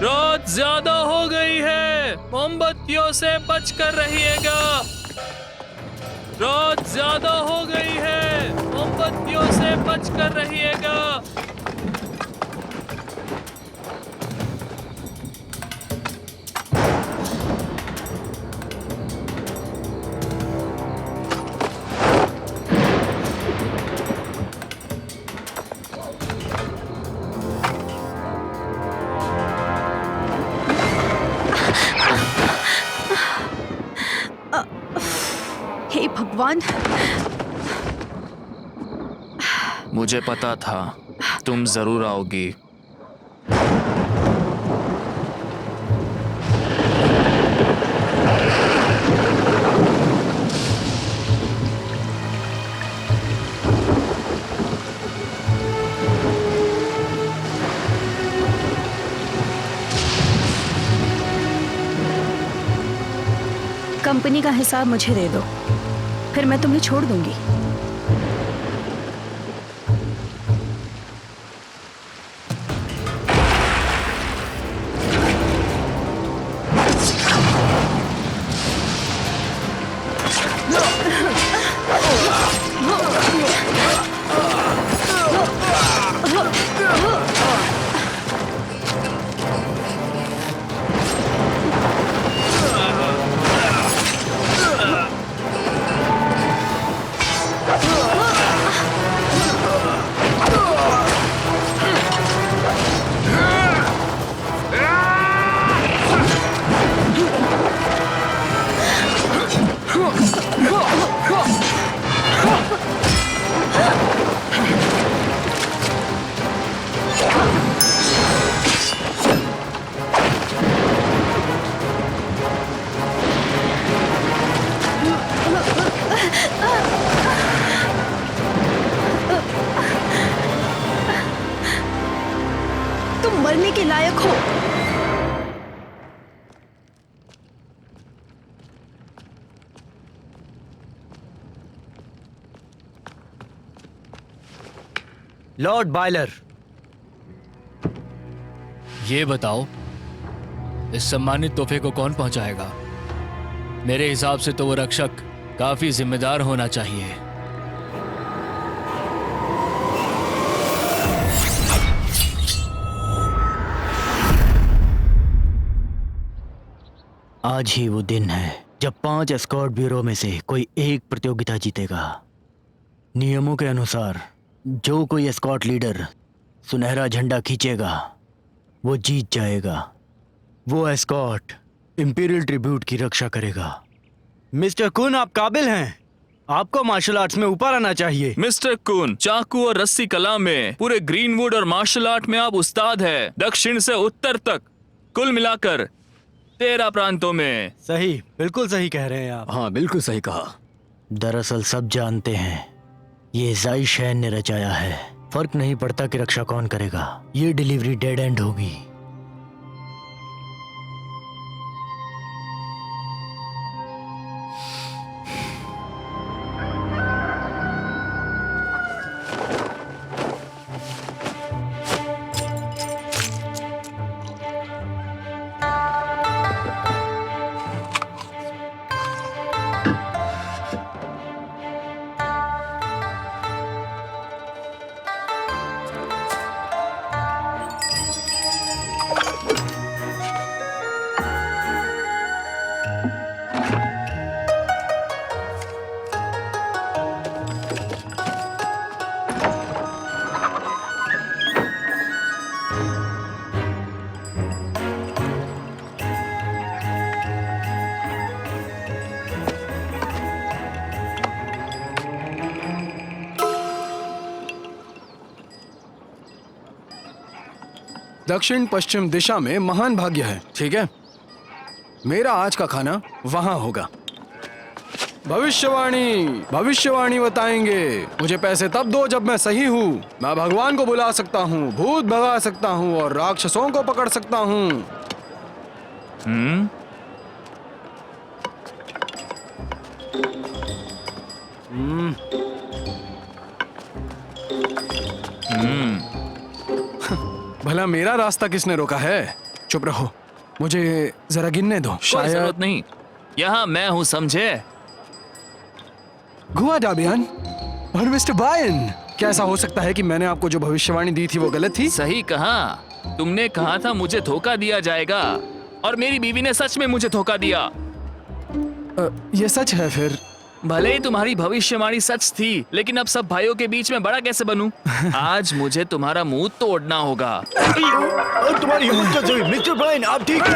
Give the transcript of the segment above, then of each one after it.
रात ज्यादा हो गई है, मोमबत्तियों से बचकर रहिएगा। रात ज्यादा हो गई है, मोमबत्तियों से बचकर रहिएगा। हे भगवान! मुझे पता था तुम जरूर आओगी। कंपनी का हिसाब मुझे दे दो, फिर मैं तुम्हें छोड़ दूंगी। तुम मरने के लायक हो। लॉर्ड बायलर, ये बताओ, इस सम्मानित तोहफे को कौन पहुंचाएगा? मेरे हिसाब से तो वो रक्षक काफी जिम्मेदार होना चाहिए। आज ही वो दिन है जब 5 एस्कॉर्ट ब्यूरो में से कोई एक प्रतियोगिता जीतेगा। नियमों के अनुसार जो कोई एस्कॉर्ट लीडर सुनहरा झंडा खींचेगा वो जीत जाएगा। वो एस्कॉर्ट इंपीरियल ट्रिब्यूट की रक्षा करेगा। मिस्टर कुन, आप काबिल हैं। आपको मार्शल आर्ट्स में ऊपर आना चाहिए। मिस्टर कुन, चाकू और रस्सी कला में, पूरे ग्रीनवुड और मार्शल आर्ट में आप उस्ताद हैं। दक्षिण से उत्तर तक कुल मिलाकर 13 प्रांतों में। सही, बिल्कुल सही कह रहे हैं आप। हाँ, बिल्कुल सही कहा। दरअसल सब जानते हैं ये जाई शैन ने रचाया है। फर्क नहीं पड़ता कि रक्षा कौन करेगा, ये डिलीवरी डेड एंड होगी। दक्षिण पश्चिम दिशा में महान भाग्य है, ठीक है? मेरा आज का खाना वहां होगा। भविष्यवाणी भविष्यवाणी बताएंगे। मुझे पैसे तब दो जब मैं सही हूँ। मैं भगवान को बुला सकता हूँ, भूत भगा सकता हूँ और राक्षसों को पकड़ सकता हूँ। भला मेरा रास्ता किसने रोका है? चुप रहो, मुझे जरा गिनने दो। कोई शायद जरूरत नहीं, यहाँ मैं हूँ, समझे? गुआ डाबियन और मिस्टर बायन, क्या ऐसा हो सकता है कि मैंने आपको जो भविष्यवाणी दी थी वो गलत थी? सही कहा, तुमने कहा था मुझे धोखा दिया जाएगा और मेरी बीवी ने सच में मुझे धोखा दिया। ये सच है फिर? भले ही तुम्हारी भविष्यवाणी सच थी, लेकिन अब सब भाइयों के बीच में बड़ा कैसे बनूं? आज मुझे तुम्हारा मुंह तोड़ना होगा। तुम्हारी हिम्मत कैसे हुई? मिस्टर ब्रायन, आप ठीक हैं?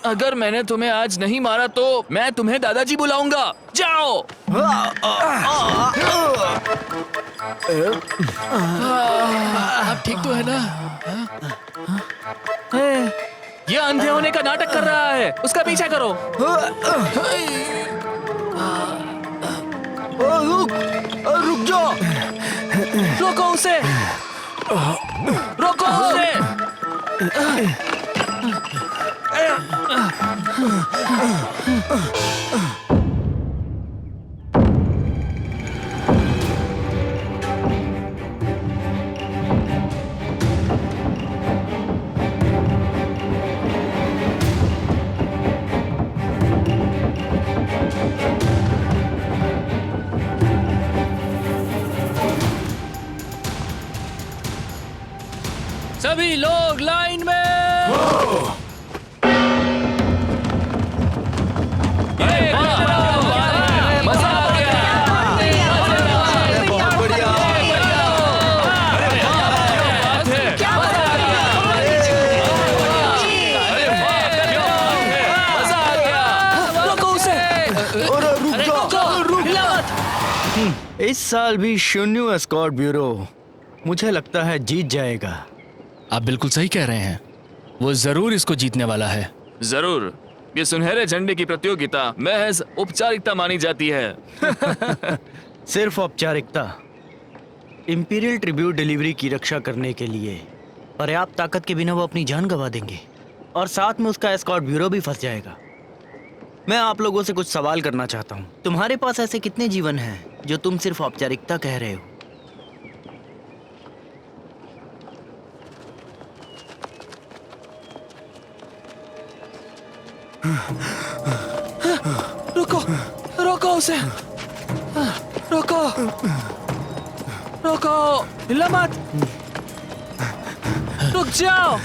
अगर मैंने तुम्हें आज नहीं मारा तो मैं तुम्हें दादाजी बुलाऊंगा। जाओ। आप ठीक तो है ना? ये अंधे होने का नाटक कर रहा है, उसका पीछा करो। रुक जाओ। रोको उसे, रोको उसे। सभी लोग लाइन में। ये मजा आ गया। बहुत बढ़िया। मजा आ गया। रोको उसे। रुक जाओ। इस साल भी शून्य एस्कॉर्ट ब्यूरो मुझे लगता है जीत जाएगा। आप बिल्कुल सही कह रहे हैं, वो जरूर इसको जीतने वाला है। जरूर। ये सुनहरे झंडे की प्रतियोगिता महज औपचारिकता मानी जाती है। सिर्फ औपचारिकता। इंपीरियल ट्रिब्यूट डिलीवरी की रक्षा करने के लिए पर्याप्त ताकत के बिना वो अपनी जान गंवा देंगे और साथ में उसका एस्कॉर्ट ब्यूरो भी फंस जाएगा। मैं आप लोगों से कुछ सवाल करना चाहता हूँ। तुम्हारे पास ऐसे कितने जीवन हैं जो तुम सिर्फ औपचारिकता कह रहे हो? रोको, रोको उसे। रोको, रोको, हिला मत। रुक जाओ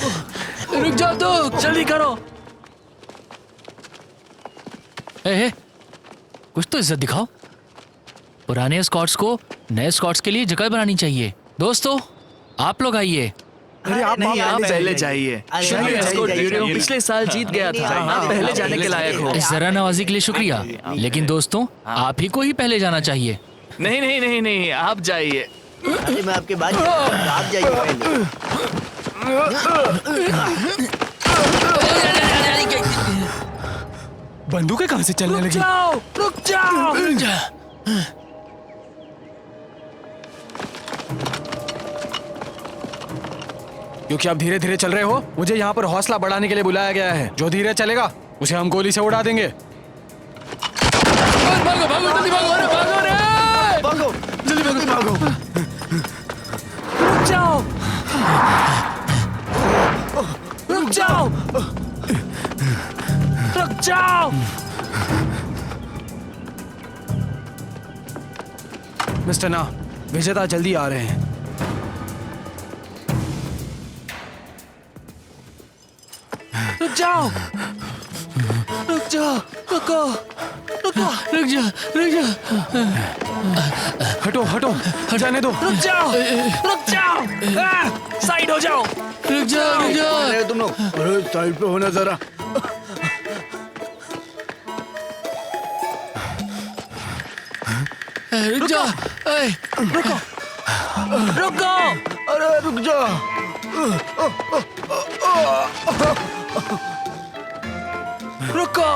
तो, जल्दी करो। ए, कुछ तो इज्जत दिखाओ। पुराने स्कॉट्स को नए स्कॉट्स के लिए जगह बनानी चाहिए। दोस्तों, आप लोग आइए। अरे आप पहले जाइए। शून्य एस्कॉर्ट ब्यूरो पिछले साल जीत गया था, आप पहले जाने के लायक हो। इस जरा नवाजी के लिए शुक्रिया, लेकिन दोस्तों आप ही को ही पहले जाना चाहिए। नहीं नहीं नहीं नहीं, आप जाइए। अरे मैं आपके बाद आप जाइए पहले। बंदूकें कहाँ से चलने लगी? रुक जाओ। क्योंकि आप धीरे धीरे चल रहे हो, मुझे यहाँ पर हौसला बढ़ाने के लिए बुलाया गया है। जो धीरे चलेगा उसे हम गोली से उड़ा देंगे। भागो भागो, जल्दी भागो रे, भागो रे, भागो, जल्दी भागो। रुक जाओ, रुक जाओ, रुक जाओ। मिस्टर ना, विजेता जल्दी आ रहे हैं। रुक जाओ, रुक जाओ, रुको, रुको, रुक जा, रुक जा। हटो हटो, जाने दो। रुक जाओ, रुक जाओ, साइड हो जाओ। रुक जाओ, रुक जाओ। अरे तुम लोग, अरे साइड पे होना जरा। रुक जाओ, रुको, रुको। अरे रुक जाओ। रुको,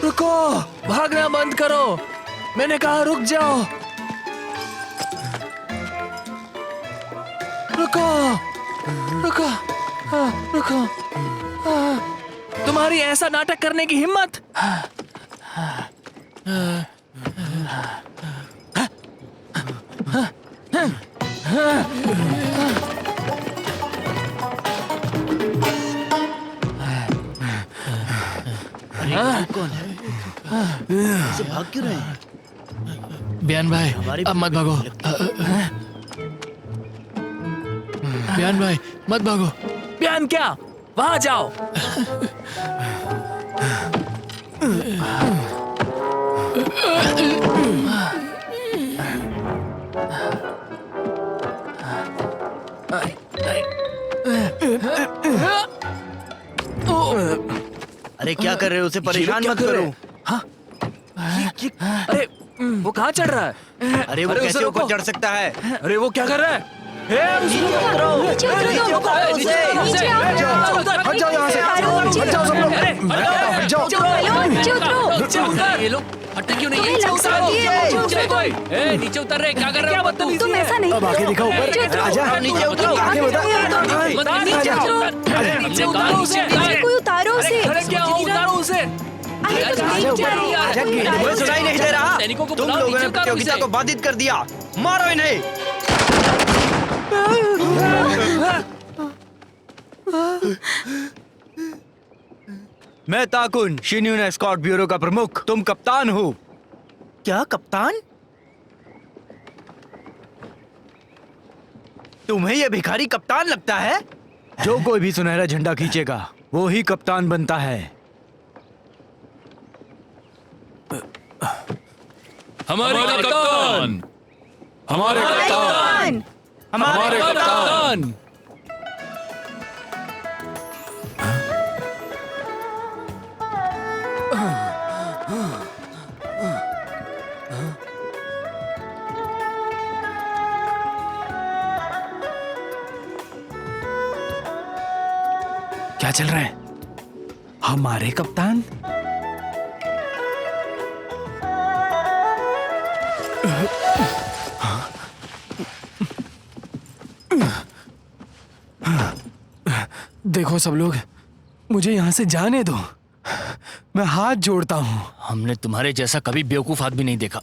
रुको, भागना बंद करो। मैंने कहा रुक जाओ। रुको, रुको, रुको। तुम्हारी ऐसा नाटक करने की हिम्मत? भाग क्यों रहे हैं? बयान भाई अब मत भागो। बयान भाई मत भागो। बयान क्या, वहां जाओ। अरे क्या कर रहे हो? उसे परेशान मत करो। अरे वो कहाँ चढ़ रहा है? अरे वो कैसे ऊपर चढ़ सकता है? अरे वो क्या कर रहा है? नीचे उतरो, हट जाओ यहाँ से, हट जाओ सब लोग। हट जाओ। ये लोग हटते क्यों नहीं? तुम्हें लग सकती है, नीचे उतर रहे, क्या कर रहे हो? तुम ऐसा नहीं अब आगे दिखाओ ऊपर। आजा नीचे उतरो। आगे बढ़ा। नीचे कोई उतारो उसे। तुम्हें सुनाई नहीं दे रहा? सैनिकों को तुम बुलाओ, लोगों नीचे ने उतारो प्रतियोगिता इसे। को बाधित कर दिया। मारो इन्हें। मैं ताकुन, शिन्यून एस्कॉर्ट ब्यूरो का प्रमुख। तुम कप्तान हो। क्या कप्तान? तुम्हें यह भिखारी कप्तान लगता है? जो कोई भी सुनहरा झंडा खींचेगा वो ही कप्तान बनता है। हमारे कप्तान, हमारे कप्तान, हमारे कप्तान। क्या चल रहा है? हमारे कप्तान? देखो सब लोग, मुझे यहां से जाने दो। मैं हाथ जोड़ता हूं। हमने तुम्हारे जैसा कभी बेवकूफ आदमी नहीं देखा।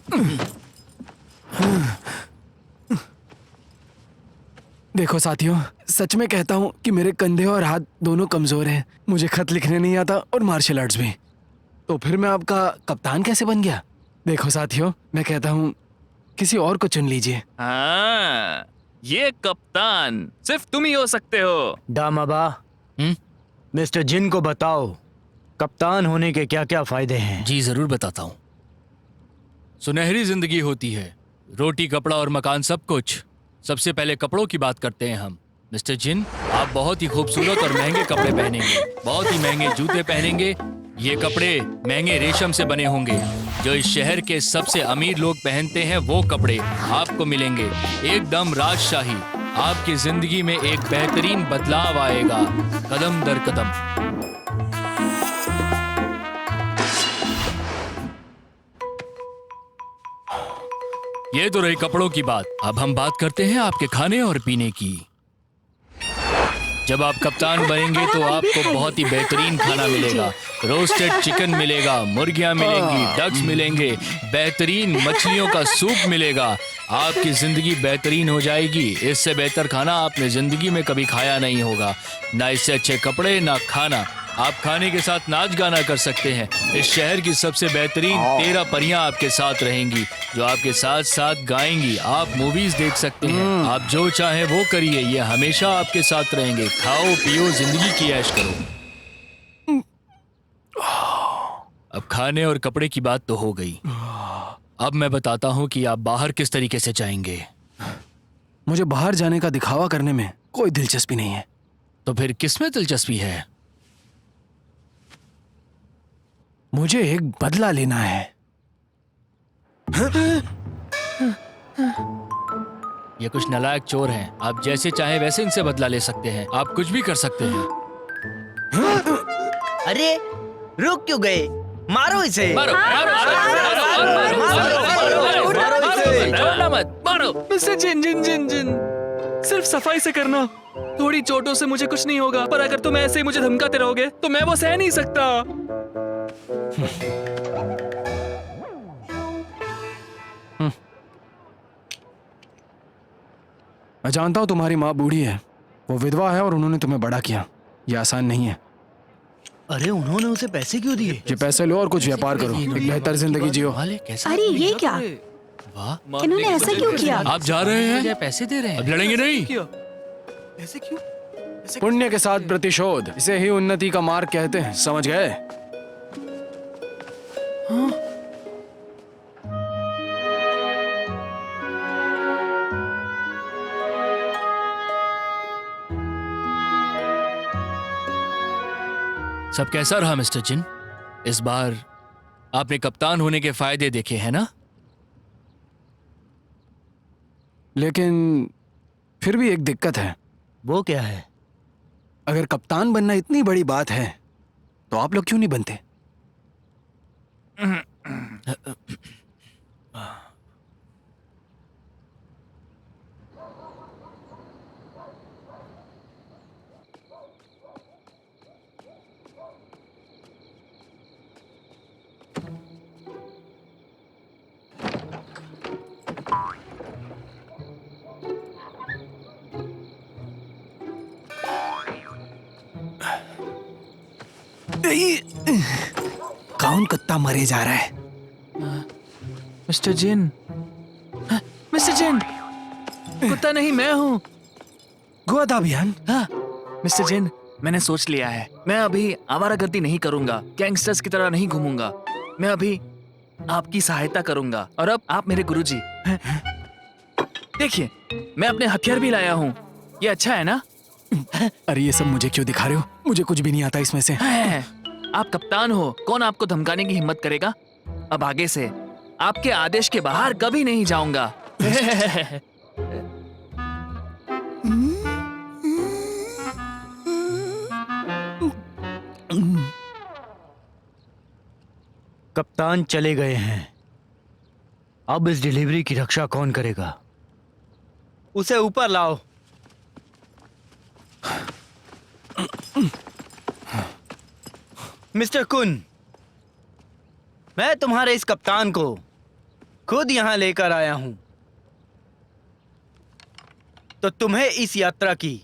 देखो साथियों, सच में कहता हूं कि मेरे कंधे और हाथ दोनों कमजोर हैं। मुझे खत लिखने नहीं आता और मार्शल आर्ट्स भी। तो फिर मैं आपका कप्तान कैसे बन गया? देखो साथियों, मैं कहता हूं किसी और को चुन लीजिए। हाँ, ये कप्तान सिर्फ तुम ही हो सकते हो। दामाबा, मिस्टर जिन को बताओ कप्तान होने के क्या क्या फायदे हैं। जी जरूर बताता हूँ। सुनहरी जिंदगी होती है, रोटी कपड़ा और मकान सब कुछ। सबसे पहले कपड़ों की बात करते हैं हम। मिस्टर जिन, आप बहुत ही खूबसूरत और महंगे कपड़े पहनेंगे, बहुत ही महंगे जूते पहनेंगे। ये कपड़े महंगे रेशम से बने होंगे। जो इस शहर के सबसे अमीर लोग पहनते हैं वो कपड़े आपको मिलेंगे। एकदम राजशाही। आपकी जिंदगी में एक बेहतरीन बदलाव आएगा, कदम दर कदम। ये तो रही कपड़ों की बात। अब हम बात करते हैं आपके खाने और पीने की। जब आप कप्तान बनेंगे तो आपको बहुत ही बेहतरीन खाना मिलेगा। रोस्टेड चिकन मिलेगा, मुर्गियां मिलेंगी, डक्स मिलेंगे, बेहतरीन मछलियों का सूप मिलेगा। आपकी जिंदगी बेहतरीन हो जाएगी। इससे बेहतर खाना आपने जिंदगी में कभी खाया नहीं होगा। ना इससे अच्छे कपड़े, ना खाना। आप खाने के साथ नाच गाना कर सकते हैं। इस शहर की सबसे बेहतरीन 13 परियां आपके साथ रहेंगी, जो आपके साथ साथ गाएंगी। आप मूवीज देख सकते हैं। आप जो चाहें वो करिए, ये हमेशा आपके साथ रहेंगे। खाओ पियो, जिंदगी की ऐश करो। अब खाने और कपड़े की बात तो हो गई। अब मैं बताता हूँ कि आप बाहर किस तरीके से जाएंगे। मुझे बाहर जाने का दिखावा करने में कोई दिलचस्पी नहीं है। तो फिर किस में दिलचस्पी है? मुझे एक बदला लेना है। ये कुछ नालायक चोर हैं। आप जैसे चाहे वैसे इनसे बदला ले सकते हैं। आप कुछ भी कर सकते हैं। अरे रुक क्यों गए? मारो इसे। मारो, मारो, डरना मत, मारो। मिस्टर जिन जिन जिन जिन, सिर्फ सफाई से करना। थोड़ी चोटों से मुझे कुछ नहीं होगा, पर अगर तुम ऐसे ही मुझे धमकाते रहोगे तो मैं वो सह नहीं सकता। मैं जानता हूं तुम्हारी माँ बूढ़ी है, वो विधवा है और उन्होंने तुम्हें बड़ा किया। ये आसान नहीं है। अरे उन्होंने उसे पैसे क्यों दिए? ये पैसे लो और कुछ व्यापार करो, एक बेहतर जिंदगी जियो। वाले कैसा? अरे ये क्या? वाह, इन्होंने ऐसा क्यों किया? आप जा रहे हैं? मुझे पैसे दे रहे हैं। अब लड़ेंगे नहीं? क्यों? ऐसे क्यों? पुण्य के साथ प्रतिशोध, इसे ही उन्नति का मार्ग कहते हैं, समझ गए? सब कैसा रहा मिस्टर जिन? इस बार आपने कप्तान होने के फायदे देखे हैं ना? लेकिन फिर भी एक दिक्कत है। वो क्या है? अगर कप्तान बनना इतनी बड़ी बात है तो आप लोग क्यों नहीं बनते? कौन कुत्ता मरे जा रहा है? मिस्टर जिन, मिस्टर जिन, कुत्ता नहीं मैं हूँ। गोदा अभियान। हाँ, मिस्टर जिन, मैंने सोच लिया है। मैं अभी आवारागर्दी नहीं करूंगा, गैंगस्टर्स की तरह नहीं घूमूंगा। मैं अभी आपकी सहायता करूंगा और अब आप मेरे गुरुजी। देखिए, मैं अपने हथियार भी लाया हूँ। ये अच्छा है ना? अरे ये सब मुझे क्यों दिखा रहे हो? मुझे कुछ भी नहीं आता इसमें से। आप कप्तान हो, कौन आपको धमकाने की हिम्मत करेगा? अब आगे से आपके आदेश के बाहर कभी नहीं जाऊंगा। कप्तान चले गए हैं, अब इस डिलीवरी की रक्षा कौन करेगा? उसे ऊपर लाओ। मिस्टर कुन, मैं तुम्हारे इस कप्तान को खुद यहां लेकर आया हूं, तो तुम्हें इस यात्रा की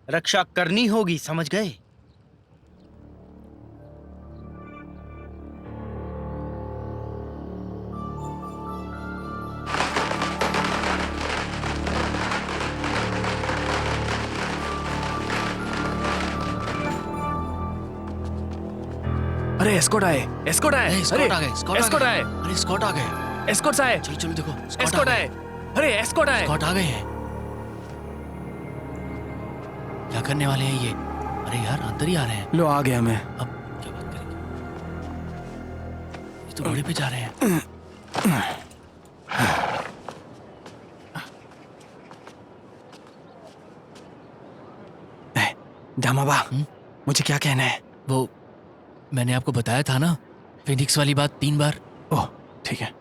रक्षा करनी होगी, समझ गए? अरे एस्कॉर्ट आए, एस्कॉर्ट आए, एस्कॉर्ट आ गए, एस्कॉर्ट आ एस्कॉर्ट गए। आए, अरे स्कॉट आ गए। एस्कॉर्ट आए, चलो चलो देखो, एस्कॉर्ट आए। अरे एस्कॉर्ट आए। स्कॉट आ गए हैं। क्या करने वाले हैं ये? अरे यार अंदर ही आ रहे हैं। लो आ गया मैं। अब क्या बात करेंगे? ये तो घोड़े पे जा रहे हैं। जामाबा, मुझे क्या कहना है? वो मैंने आपको बताया था ना, फिनिक्स वाली बात 3 बार। ओह ठीक है।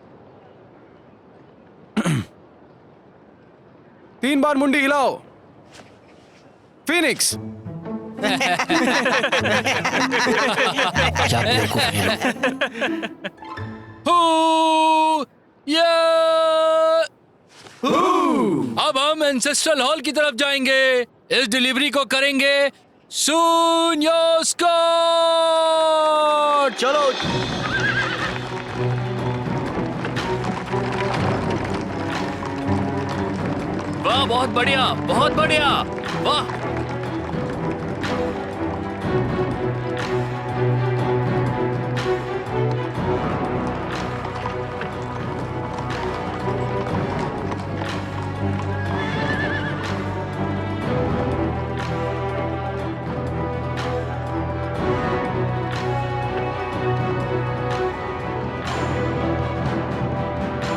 3 बार मुंडी हिलाओ। फिनिक्स। क्या बेवकूफ हैं लोग। हू! ये! अब हम एंसेस्ट्रल हॉल की तरफ जाएंगे, इस डिलीवरी को करेंगे सून योर स्कॉट। चलो। वाह, बहुत बढ़िया, बहुत बढ़िया, वाह।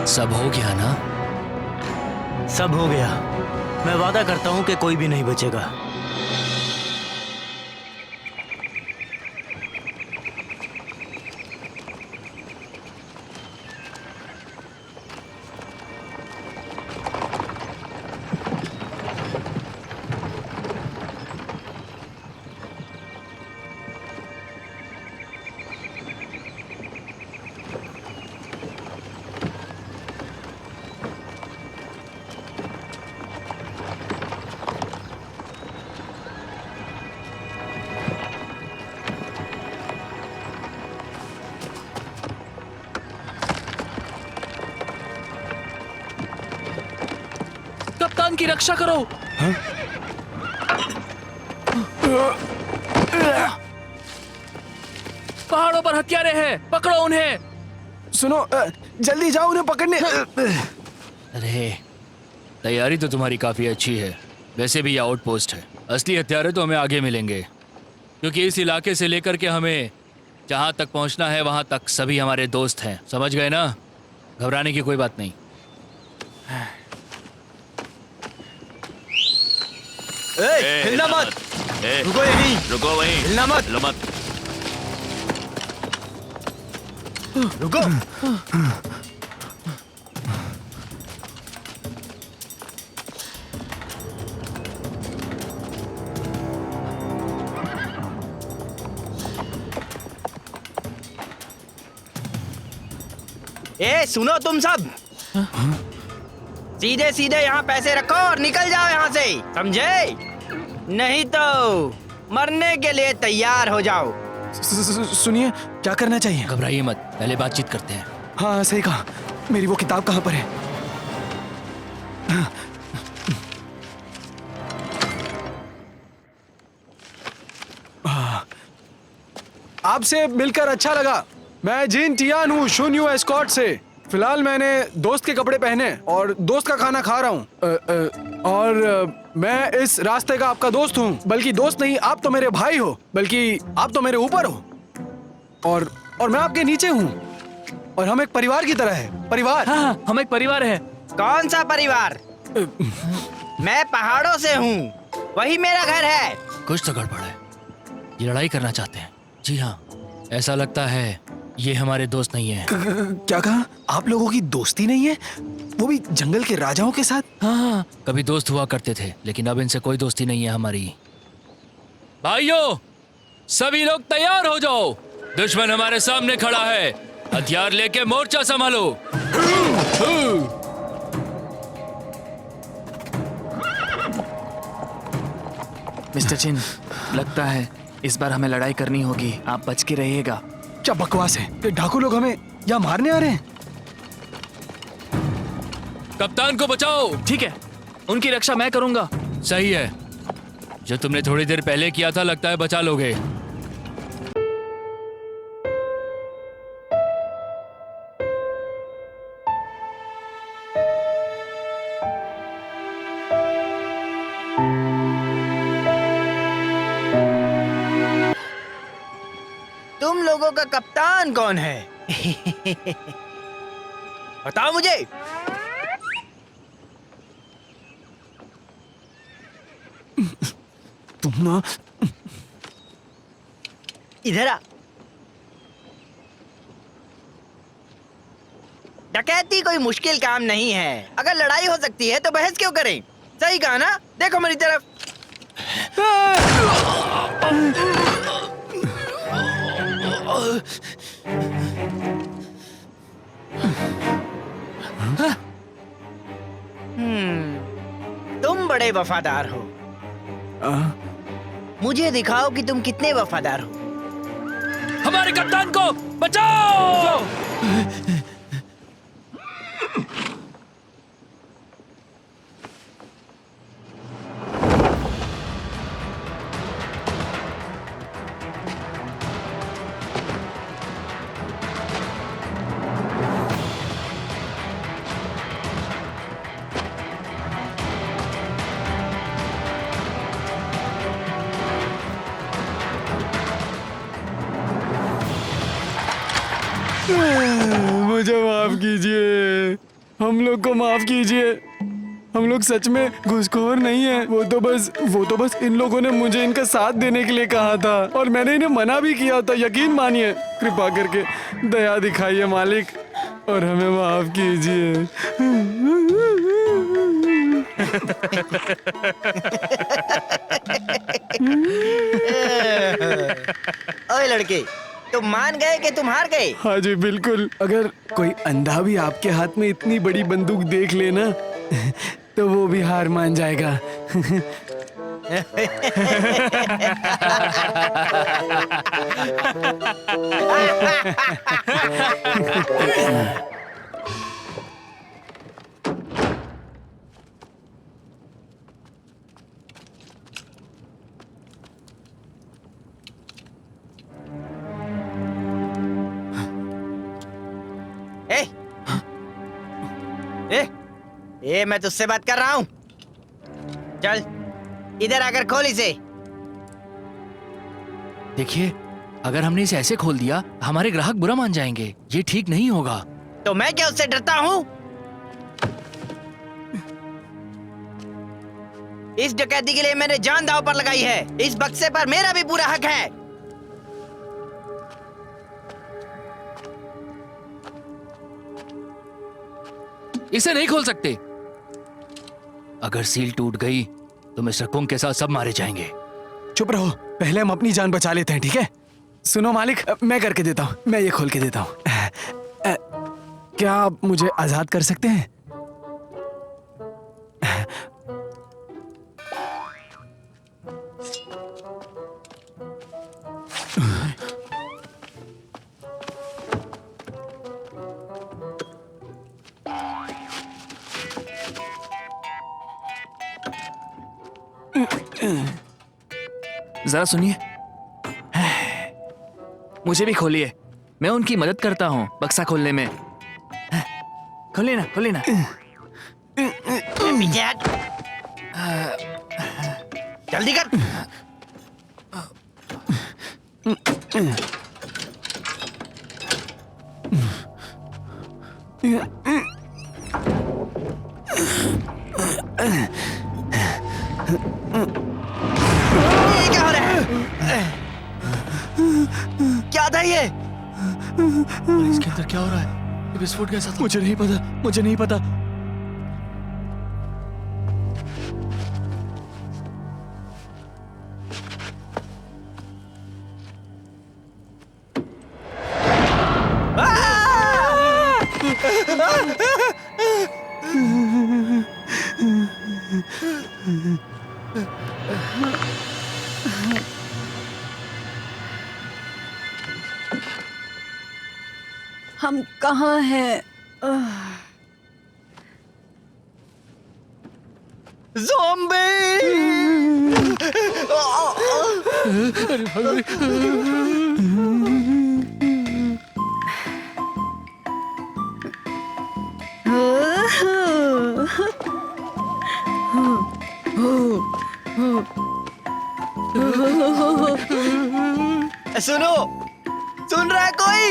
सब हो गया ना? सब हो गया। मैं वादा करता हूं कि कोई भी नहीं बचेगा। कप्तान की रक्षा करो। पहाड़ों पर हथियारे हैं, पकड़ो उन्हें। सुनो, जल्दी जाओ उन्हें पकड़ने। अरे तैयारी तो तुम्हारी काफी अच्छी है। वैसे भी ये आउटपोस्ट है, असली हथियारे तो हमें आगे मिलेंगे, क्योंकि इस इलाके से लेकर के हमें जहाँ तक पहुँचना है वहाँ तक सभी हमारे दोस्त हैं। समझ गए ना? घबराने की कोई बात नहीं। हिलना मत। रुको यहीं। रुको वहीं, हिलना मत। हिलो मत। रुको। ए सुनो तुम सब, सीधे सीधे यहाँ पैसे रखो और निकल जाओ यहाँ से, समझे? नहीं तो मरने के लिए तैयार हो जाओ। सुनिए, क्या करना चाहिए? घबराइए मत, पहले बातचीत करते हैं। हाँ सही कहा। मेरी वो किताब कहाँ पर है? आपसे मिलकर अच्छा लगा। मैं जिन टियान हूँ, शुन्यू एस्कॉर्ट से। फिलहाल मैंने दोस्त के कपड़े पहने और दोस्त का खाना खा रहा हूँ। और मैं इस रास्ते का आपका दोस्त हूँ। बल्कि दोस्त नहीं, आप तो मेरे भाई हो, बल्कि आप तो मेरे ऊपर हो। और मैं आपके नीचे हूँ। और हम एक परिवार की तरह है। परिवार। हाँ, हम एक परिवार है। कौन सा परिवार? मैं पहाड़ों से हूँ, वही मेरा घर है। कुछ तो गड़बड़ है, ये लड़ाई करना चाहते हैं। जी हाँ, ऐसा लगता है ये हमारे दोस्त नहीं है। क्या कहा? आप लोगों की दोस्ती नहीं है? वो भी जंगल के राजाओं के साथ? हाँ, कभी दोस्त हुआ करते थे, लेकिन अब इनसे कोई दोस्ती नहीं है हमारी। भाइयों, सभी लोग तैयार हो जाओ, दुश्मन हमारे सामने खड़ा है। हथियार लेके मोर्चा संभालो। मिस्टर चिन, लगता है इस बार हमें लड़ाई करनी होगी। आप बच के रहिएगा। क्या बकवास है? ये डाकू लोग हमें यहाँ मारने आ रहे हैं। कप्तान को बचाओ। ठीक है, उनकी रक्षा मैं करूंगा। सही है, जो तुमने थोड़ी देर पहले किया था लगता है बचा लोगे। तुम लोगों का कप्तान कौन है? बताओ मुझे। तुम ना इधर आ। डकैती कोई मुश्किल काम नहीं है। अगर लड़ाई हो सकती है तो बहस क्यों करें? सही कहा ना? देखो मेरी तरफ। तुम बड़े वफादार हो। मुझे दिखाओ कि तुम कितने वफादार हो। हमारे कप्तान को बचाओ। मुझे माफ कीजिए, हम लोग को माफ कीजिए। हम लोग सच में घुसखोर नहीं है। वो तो बस इन लोगों ने मुझे इनका साथ देने के लिए कहा था और मैंने इन्हें मना भी किया था। यकीन मानिए, कृपा करके दया दिखाइए मालिक और हमें माफ कीजिए। ओए लड़के, तुम मान गए कि तुम हार गए? हाँ जी बिल्कुल। अगर कोई अंधा भी आपके हाथ में इतनी बड़ी बंदूक देख लेना तो वो भी हार मान जाएगा। ए मैं तुझसे बात कर रहा हूँ। चल इधर आकर खोल इसे। देखिए, अगर हमने इसे ऐसे खोल दिया हमारे ग्राहक बुरा मान जाएंगे। ये ठीक नहीं होगा। तो मैं क्या उससे डरता हूँ? इस डकैती के लिए मैंने जान दांव पर लगाई है। इस बक्से पर मेरा भी पूरा हक है। इसे नहीं खोल सकते। अगर सील टूट गई तो मिस्टर कुंग के साथ सब मारे जाएंगे। चुप रहो, पहले हम अपनी जान बचा लेते हैं, ठीक है? सुनो मालिक, मैं करके देता हूँ, मैं ये खोल के देता हूँ। क्या आप मुझे आजाद कर सकते हैं? जरा सुनिए, मुझे भी खोलिए। मैं उनकी मदद करता हूँ बक्सा खोलने में। खोलिए ना, खोलिए ना। पीछे हट। जल्दी कर। ये क्या हो रहा है? क्या था ये? इसके अंदर क्या हो रहा है? ये विस्फोट कैसा था? मुझे नहीं पता, मुझे नहीं पता। हम कहाँ हैं? सुनो, सुन रहा है कोई?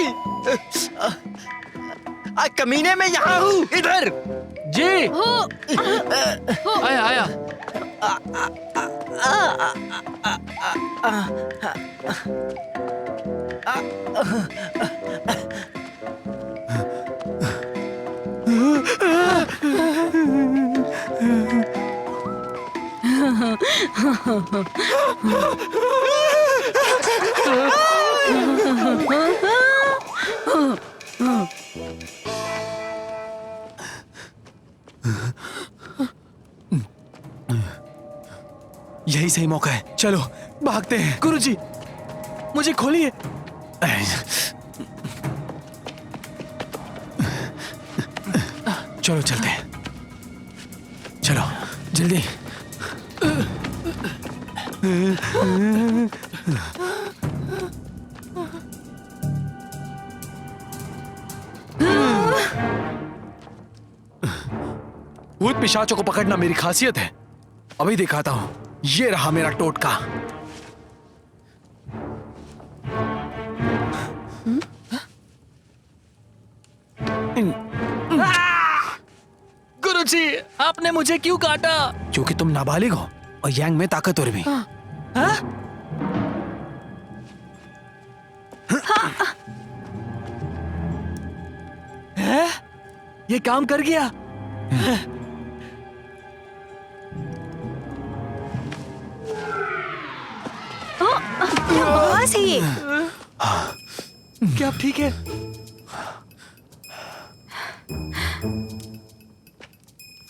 कमीने में यहाँ हूँ, इधर। जी। आया आया। यही सही मौका है, चलो भागते हैं। गुरुजी, मुझे खोलिए। चलो चलते हैं, चलो जल्दी। भूत पिशाचों को पकड़ना मेरी खासियत है। अभी दिखाता हूं। ये रहा मेरा टोटका। गुरुजी, आपने मुझे क्यों काटा? क्योंकि तुम नाबालिग हो और यांग में ताकतवर भी। ये काम कर गया। क्या बकवास है ये? क्या आप ठीक है?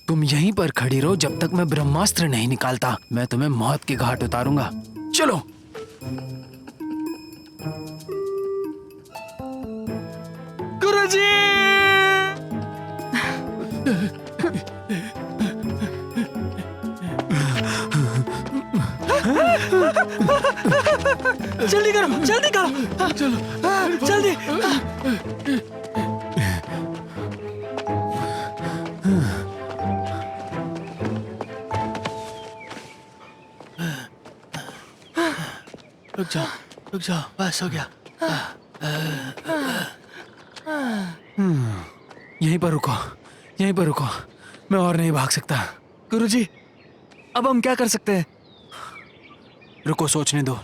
तुम यहीं पर खड़ी रहो जब तक मैं ब्रह्मास्त्र नहीं निकालता। मैं तुम्हें मौत के घाट उतारूंगा। चलो। गुरुजी! जल्दी करो, जल्दी करो। चलो, जल्दी। रुक जाओ, बस हो गया। यहीं पर रुको, मैं और नहीं भाग सकता। गुरुजी, अब हम क्या कर सकते हैं? रुको, सोचने दो।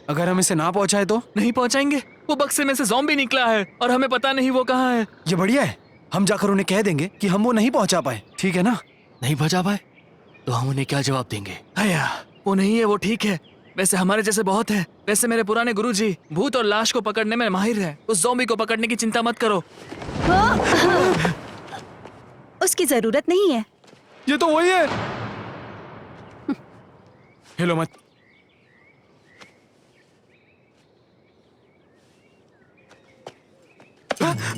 अगर हम इसे ना पहुंचाए तो? नहीं पहुंचाएंगे। वो बक्से में से ज़ॉम्बी निकला है और हमें पता नहीं वो कहाँ है। ये बढ़िया है, हम जाकर उन्हें कह देंगे कि हम वो नहीं पहुंचा पाए, ठीक है ना? नहीं बचा पाए तो हम उन्हें क्या जवाब देंगे? आया, वो नहीं है, वो ठीक है। वैसे हमारे जैसे बहुत है। वैसे मेरे पुराने गुरुजी भूत और लाश को पकड़ने में माहिर है। उस ज़ॉम्बी को पकड़ने की चिंता मत करो। उसकी जरूरत नहीं है। ये तो वही है। हिलो मत।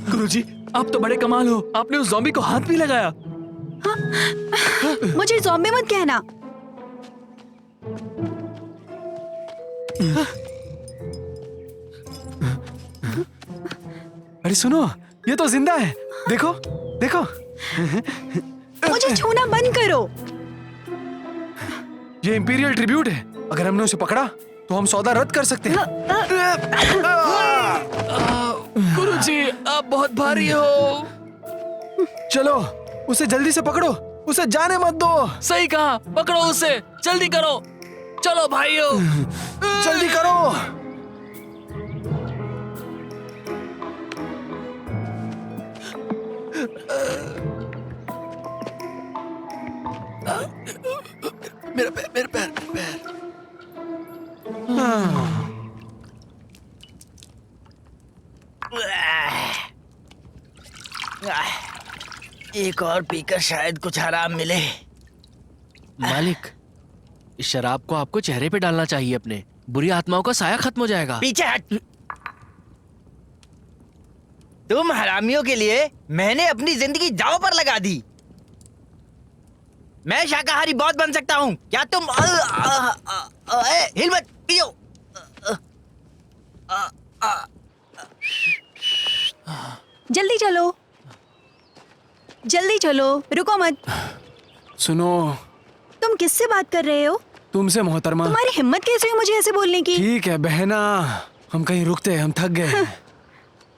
गुरुजी, आप तो बड़े कमाल हो। आपने उस ज़ॉम्बी को हाथ भी लगाया। मुझे ज़ॉम्बी मत कहना। अरे सुनो, ये तो जिंदा है। देखो देखो। मुझे छूना बंद करो। ये इंपीरियल ट्रिब्यूट है। अगर हमने उसे पकड़ा तो हम सौदा रद्द कर सकते हैं। गुरुजी, आप बहुत भारी हो। चलो, उसे जल्दी से पकड़ो, उसे जाने मत दो। सही कहा, पकड़ो उसे, जल्दी करो। चलो भाइयों, जल्दी करो। मेरे पैर। एक और पीकर शायद कुछ आराम मिले। मालिक, इस शराब को आपको चेहरे पे डालना चाहिए अपने। बुरी आत्माओं का साया खत्म हो जाएगा। पीछे हट। तुम हरामियों के लिए मैंने अपनी जिंदगी दांव पर लगा दी। मैं शाकाहारी बहुत बन सकता हूँ। क्या तुम हिल मत, पियो। जल्दी चलो, जल्दी चलो, रुको मत। सुनो, तुम किससे बात कर रहे हो? तुमसे मोहतरमा। तुम्हारी हिम्मत कैसे हुई मुझे ऐसे बोलने की? ठीक है बहना, हम कहीं रुकते हैं, हम थक गए।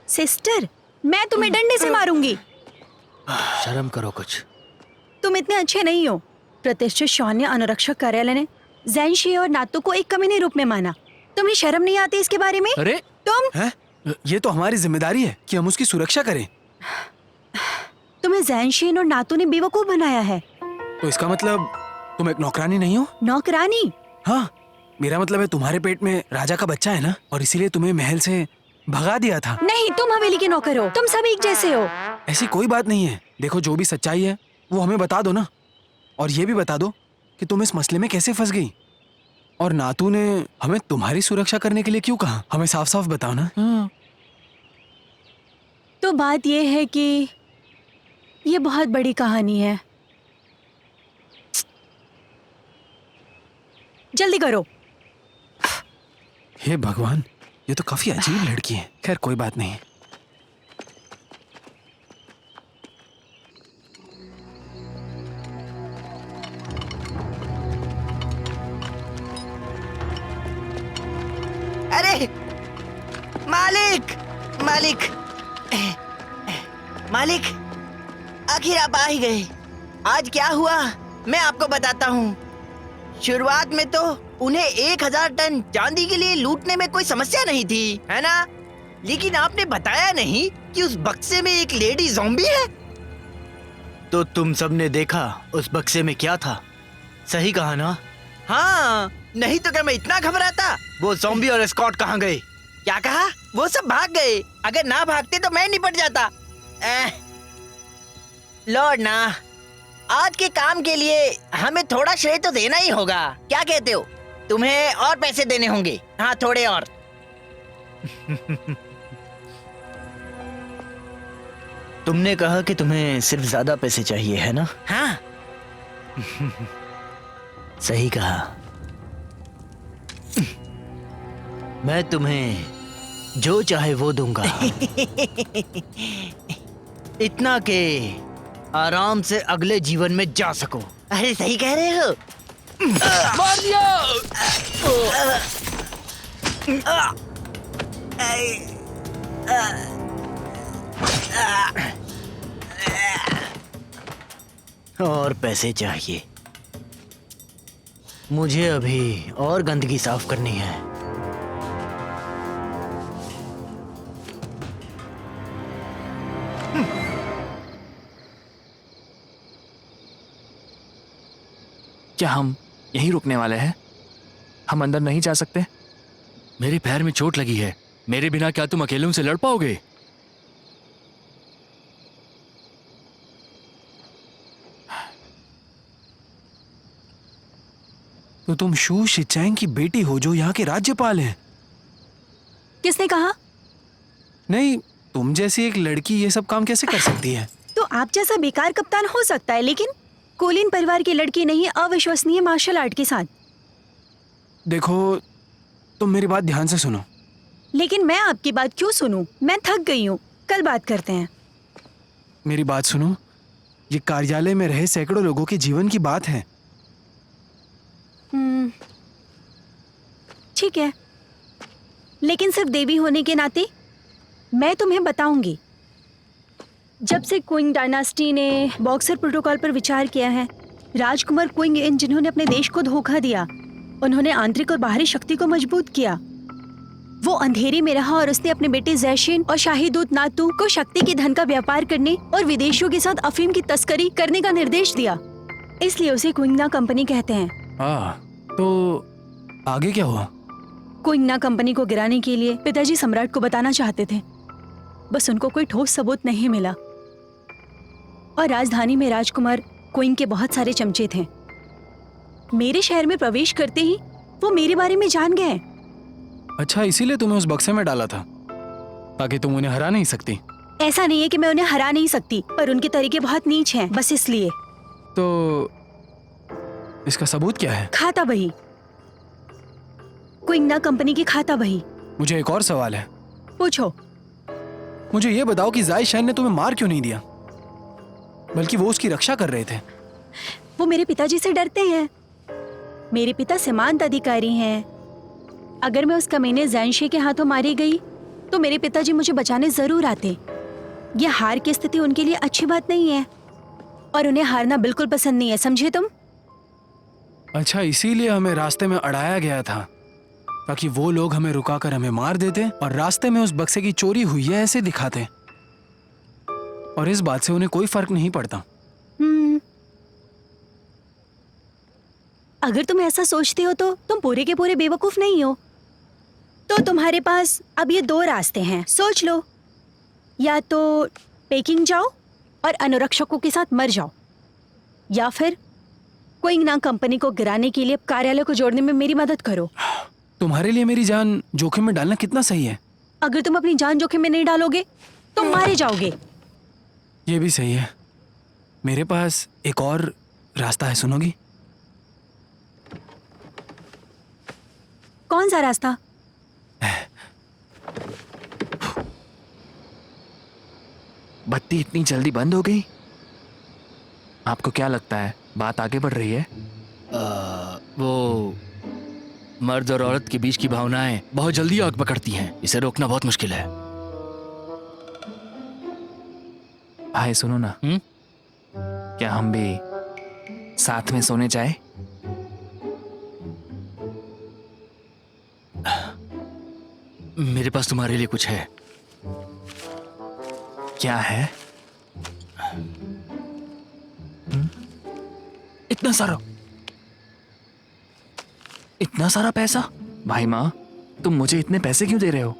सिस्टर, मैं तुम्हें डंडे से मारूंगी। शर्म करो कुछ। तुम इतने अच्छे नहीं हो। प्रतिष्ठित सैन्य अनुरक्षक कार्यालय ने ज़ैनशी और नातू को एक कमीने रूप में माना। तुम्हें शर्म नहीं आती इसके बारे में? अरे तुम हैं? ये तो हमारी जिम्मेदारी है कि हम उसकी सुरक्षा करें। तुम्हें ज़ैनशीन और नातू ने बेवकूफ बनाया है। तो इसका मतलब तुम एक नौकरानी नहीं हो? नौकरानी? हाँ, मेरा मतलब है तुम्हारे पेट में राजा का बच्चा है ना, और इसीलिए तुम्हें महल से भगा दिया था। नहीं, तुम हवेली के नौकर हो। तुम सब एक जैसे हो। ऐसी कोई बात नहीं है। देखो, जो भी सच्चाई है वो हमें बता दो ना, और ये भी बता दो कि तुम इस मसले में कैसे फंस गई, और नातू ने हमें तुम्हारी सुरक्षा करने के लिए क्यों कहा? हमें साफ साफ बताओ ना। तो बात ये है कि ये बहुत बड़ी कहानी है। जल्दी करो। हे भगवान, ये तो काफी अजीब लड़की है। खैर कोई बात नहीं। अरे मालिक, मालिक, मालिक, आखिर आप आ ही गए। आज क्या हुआ मैं आपको बताता हूँ। शुरुआत में तो उन्हें 1000 टन चांदी के लिए लूटने में कोई समस्या नहीं थी, है ना? लेकिन आपने बताया नहीं कि उस बक्से में एक लेडी ज़ॉम्बी है। तो तुम सबने देखा उस बक्से में क्या था? सही कहा ना? हाँ, नहीं तो क्या मैं इतना घबराता। वो ज़ॉम्बी और स्कॉट कहाँ गए? क्या कहा? वो सब भाग गए। अगर ना भागते तो मैं निपट जाता। लॉर्ड ना, आज के काम के लिए हमें थोड़ा श्रेय तो देना ही होगा। क्या कहते हो? तुम्हें और पैसे देने होंगे। हाँ, थोड़े और। तुमने कहा कि तुम्हें सिर्फ ज्यादा पैसे चाहिए, है ना? हाँ। सही कहा। मैं तुम्हें जो चाहे वो दूंगा। इतना के आराम से अगले जीवन में जा सको। अरे सही कह रहे हो। मार दिया। और पैसे चाहिए। मुझे अभी और गंदगी साफ करनी है। क्या हम यहीं रुकने वाले हैं? हम अंदर नहीं जा सकते? मेरे पैर में चोट लगी है, मेरे बिना क्या तुम अकेले उनसे लड़ पाओगे? तो तुम शू शिचैंग की बेटी हो जो यहाँ के राज्यपाल हैं? किसने कहा? नहीं, तुम जैसी एक लड़की ये सब काम कैसे कर सकती है? तो आप जैसा बेकार कप्तान हो सकता है, लेकिन कोलिन परिवार की लड़की नहीं, अविश्वसनीय मार्शल आर्ट के साथ। देखो, तुम मेरी बात ध्यान से सुनो। लेकिन मैं आपकी बात क्यों सुनूं? मैं थक गई हूँ, कल बात करते हैं। मेरी बात सुनो, ये कार्यालय में रहे सैकड़ों लोगों के जीवन की बात है। ठीक है, लेकिन सिर्फ देवी होने के नाते मैं तुम्हें बताऊंगी। जब से क्विंग डायनास्टी ने बॉक्सर प्रोटोकॉल पर विचार किया है, राजकुमार क्विंग इन जिन्होंने अपने देश को धोखा दिया, उन्होंने आंतरिक और बाहरी शक्ति को मजबूत किया। वो अंधेरे में रहा और उसने अपने बेटे जैशिन और शाही दूत नातू को शक्ति के धन का व्यापार करने और विदेशियों के साथ अफीम की तस्करी करने का निर्देश दिया। इसलिए उसे क्विंगना कंपनी कहते हैं। तो आगे क्या हुआ? क्विंगना कंपनी को गिराने के लिए पिताजी सम्राट को बताना चाहते थे, बस उनको कोई ठोस सबूत नहीं मिला। और राजधानी में राजकुमार क्विंग के बहुत सारे चमचे थे। मेरे शहर में प्रवेश करते ही वो मेरे बारे में जान गए। अच्छा, इसीलिए तुम्हें उस बक्से में डाला था ताकि तुम उन्हें हरा नहीं सकती? ऐसा नहीं है कि मैं उन्हें हरा नहीं सकती, पर उनके तरीके बहुत नीच हैं, बस इसलिए। तो इसका सबूत क्या है? खाता बही, क्विंगना कंपनी की खाता बही। मुझे एक और सवाल है। पूछो। मुझे ये बताओ कि जाई शाइन ने तुम्हें मार क्यों नहीं दिया, बल्कि वो उसकी रक्षा कर रहे थे? वो मेरे पिताजी से डरते हैं। मेरे पिता सीमांत अधिकारी हैं। अगर मैं उस कमीने ज़ैनशी के हाथों मारी गई तो मेरे पिताजी मुझे बचाने जरूर आते। यह हार की स्थिति उनके लिए अच्छी बात नहीं है और उन्हें हारना बिल्कुल पसंद नहीं है, समझे तुम? अच्छा, इसीलिए हमें रास्ते में अड़ाया गया था ताकि वो लोग हमें रुकाकर हमें मार देते और रास्ते में उस बक्से की चोरी हुई है ऐसे दिखाते, और इस बात से उन्हें कोई फर्क नहीं पड़ता। अगर तुम ऐसा सोचते हो तो तुम पूरे के पूरे बेवकूफ नहीं हो। तो तुम्हारे पास अब ये दो रास्ते हैं, सोच लो। या तो पेकिंग जाओ और अनुरक्षकों के साथ मर जाओ, या फिर क्विंगना कंपनी को गिराने के लिए कार्यालय को जोड़ने में मेरी मदद करो। तुम्हारे लिए मेरी जान जोखिम में डालना कितना सही है? अगर तुम अपनी जान जोखिम में नहीं डालोगे तो मारे जाओगे। ये भी सही है। मेरे पास एक और रास्ता है, सुनोगी? कौन सा रास्ता? बत्ती इतनी जल्दी बंद हो गई? आपको क्या लगता है, बात आगे बढ़ रही है? वो मर्द और औरत के बीच की भावनाएं बहुत जल्दी आग पकड़ती हैं, इसे रोकना बहुत मुश्किल है। भाई सुनो ना, क्या हम भी साथ में सोने जाए? मेरे पास तुम्हारे लिए कुछ है। क्या है? इतना सारा पैसा? भाई माँ, तुम मुझे इतने पैसे क्यों दे रहे हो?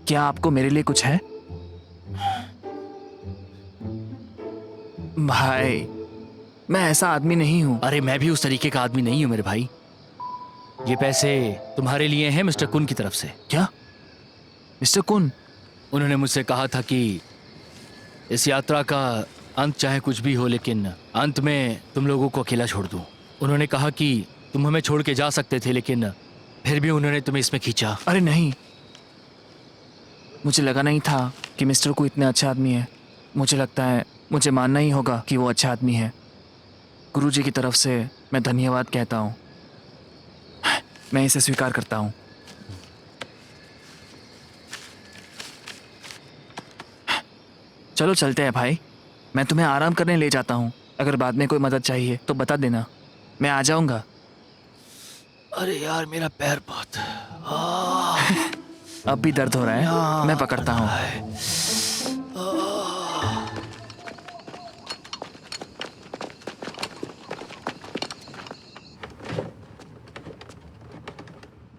क्या आपको मेरे लिए कुछ है? भाई, मैं ऐसा आदमी नहीं हूं। अरे मैं भी उस तरीके का आदमी नहीं हूं मेरे भाई। ये पैसे तुम्हारे लिए हैं मिस्टर कुन की तरफ से। क्या? मिस्टर कुन? उन्होंने मुझसे कहा था कि इस यात्रा का अंत चाहे कुछ भी हो, लेकिन अंत में तुम लोगों को अकेला छोड़ दूं। उन्होंने कहा कि तुम हमें छोड़ के जा सकते थे, लेकिन फिर भी उन्होंने तुम्हें इसमें खींचा। अरे नहीं, मुझे लगा नहीं था कि मिस्टर को इतने अच्छा आदमी है। मुझे लगता है मुझे मानना ही होगा कि वो अच्छा आदमी है। गुरुजी की तरफ से मैं धन्यवाद कहता हूँ। मैं इसे स्वीकार करता हूँ। चलो चलते हैं भाई, मैं तुम्हें आराम करने ले जाता हूँ। अगर बाद में कोई मदद चाहिए तो बता देना, मैं आ जाऊंगा। अरे यार मेरा पैर बहुत अब भी दर्द हो रहा है, मैं पकड़ता हूँ।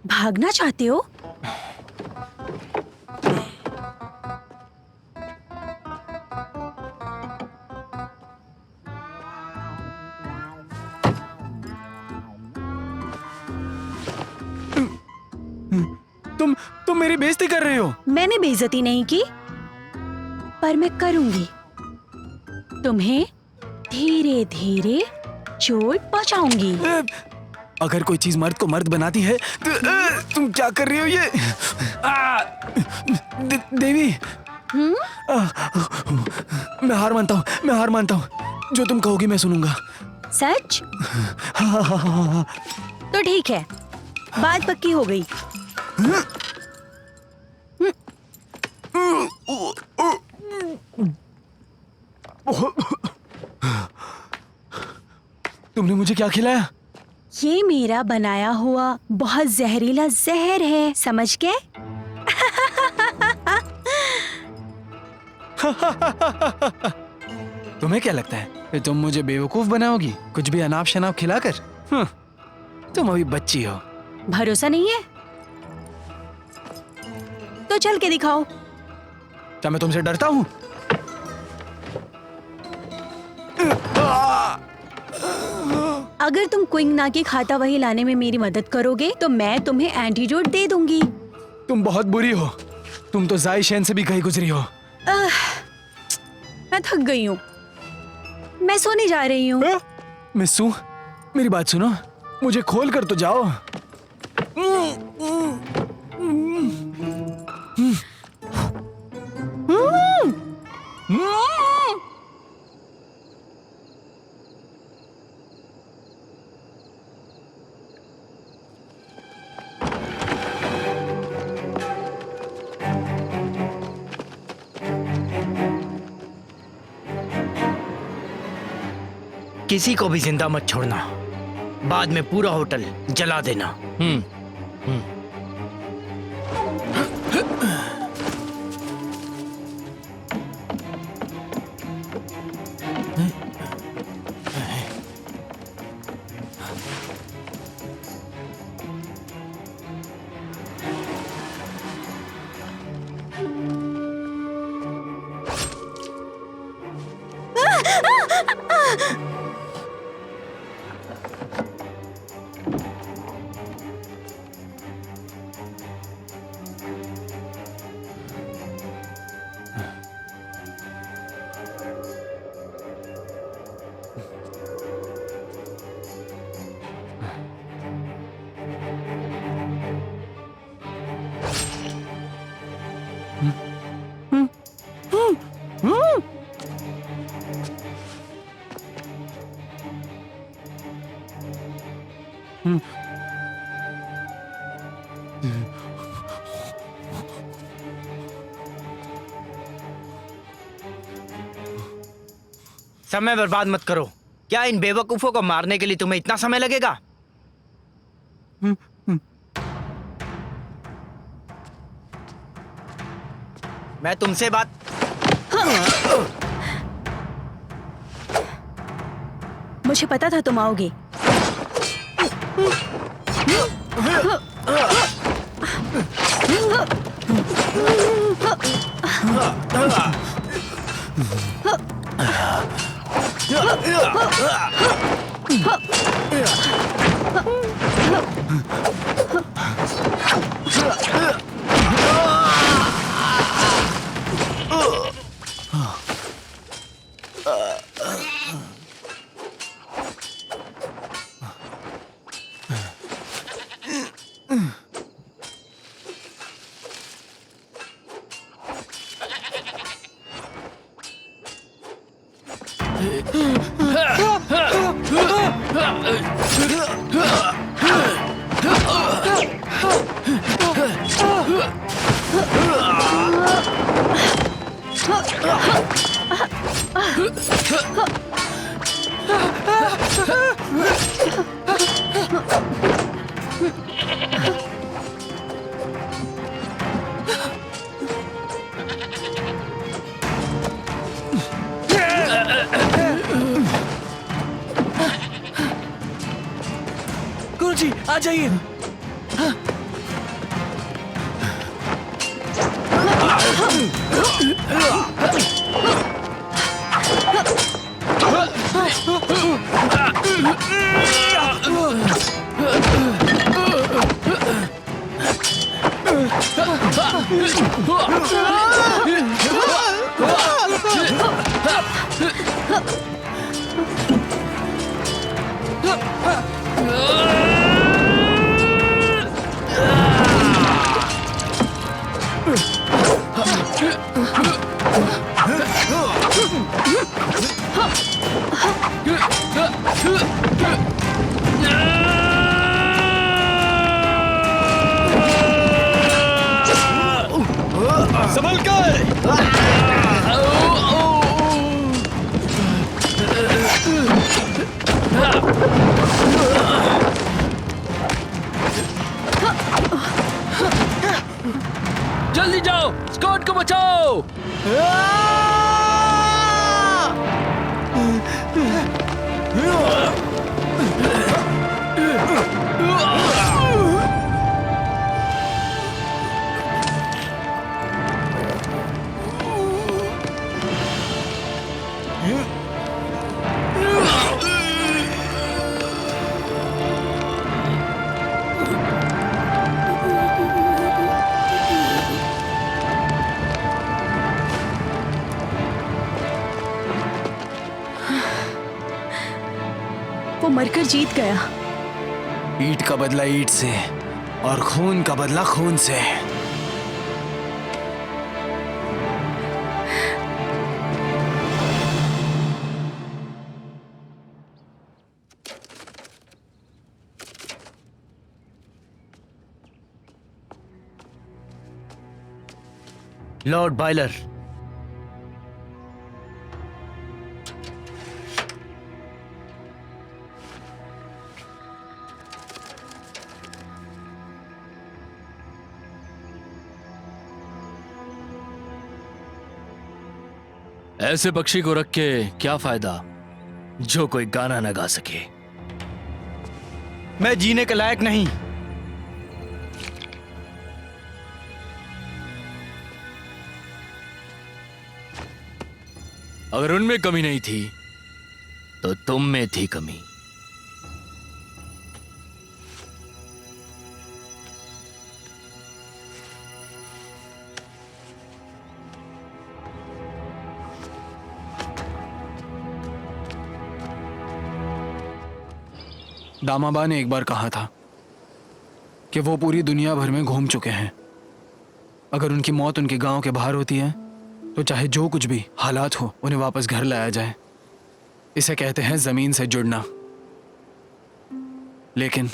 भागना चाहते हो? तुम मेरी बेइज्जती कर रही हो। मैंने बेइज्जती नहीं की, पर मैं करूंगी। तुम्हें धीरे धीरे चोट पहुंचाऊंगी। अगर कोई चीज मर्द को मर्द बनाती है तो तुम क्या कर रही हो ये? देवी, मैं हार मानता हूँ। जो तुम कहोगी मैं सुनूंगा। सच? तो ठीक है, बात पक्की हो गई। तुमने मुझे क्या खिलाया? ये मेरा बनाया हुआ बहुत जहरीला जहर है, समझ गए? तुम्हें क्या लगता है कि तुम मुझे बेवकूफ बनाओगी कुछ भी अनाप शनाप खिलाकर? तुम अभी बच्ची हो। भरोसा नहीं है तो चल के दिखाओ। क्या मैं तुमसे डरता हूँ? अगर तुम क्विंग ना की खाता वही लाने में मेरी मदद करोगे तो मैं तुम्हें एंटीडोट दे दूंगी। तुम बहुत बुरी हो। तुम तो जाई शेन से भी कहीं गुजरी हो। मैं थक गई हूँ, मैं सोने जा रही हूँ। मिस्सू, मेरी बात सुनो, मुझे खोल कर तो जाओ। किसी को भी जिंदा मत छोड़ना, बाद में पूरा होटल जला देना। समय बर्बाद मत करो। क्या इन बेवकूफों को मारने के लिए तुम्हें इतना समय लगेगा? मैं तुमसे बात मुझे पता था तुम आओगे। गुरुजी आ जाइए। संभल कर। जल्दी जाओ, स्कॉट को बचाओ। वो मरकर जीत गया। ईंट का बदला ईंट से और खून का बदला खून से। लॉर्ड बायलर, ऐसे पक्षी को रख के क्या फायदा जो कोई गाना न गा सके। मैं जीने के लायक नहीं। अगर उनमें कमी नहीं थी तो तुम में थी कमी। दामाबा ने एक बार कहा था कि वो पूरी दुनिया भर में घूम चुके हैं। अगर उनकी मौत उनके गांव के बाहर होती है तो चाहे जो कुछ भी हालात हो उन्हें वापस घर लाया जाए। इसे कहते हैं जमीन से जुड़ना। लेकिन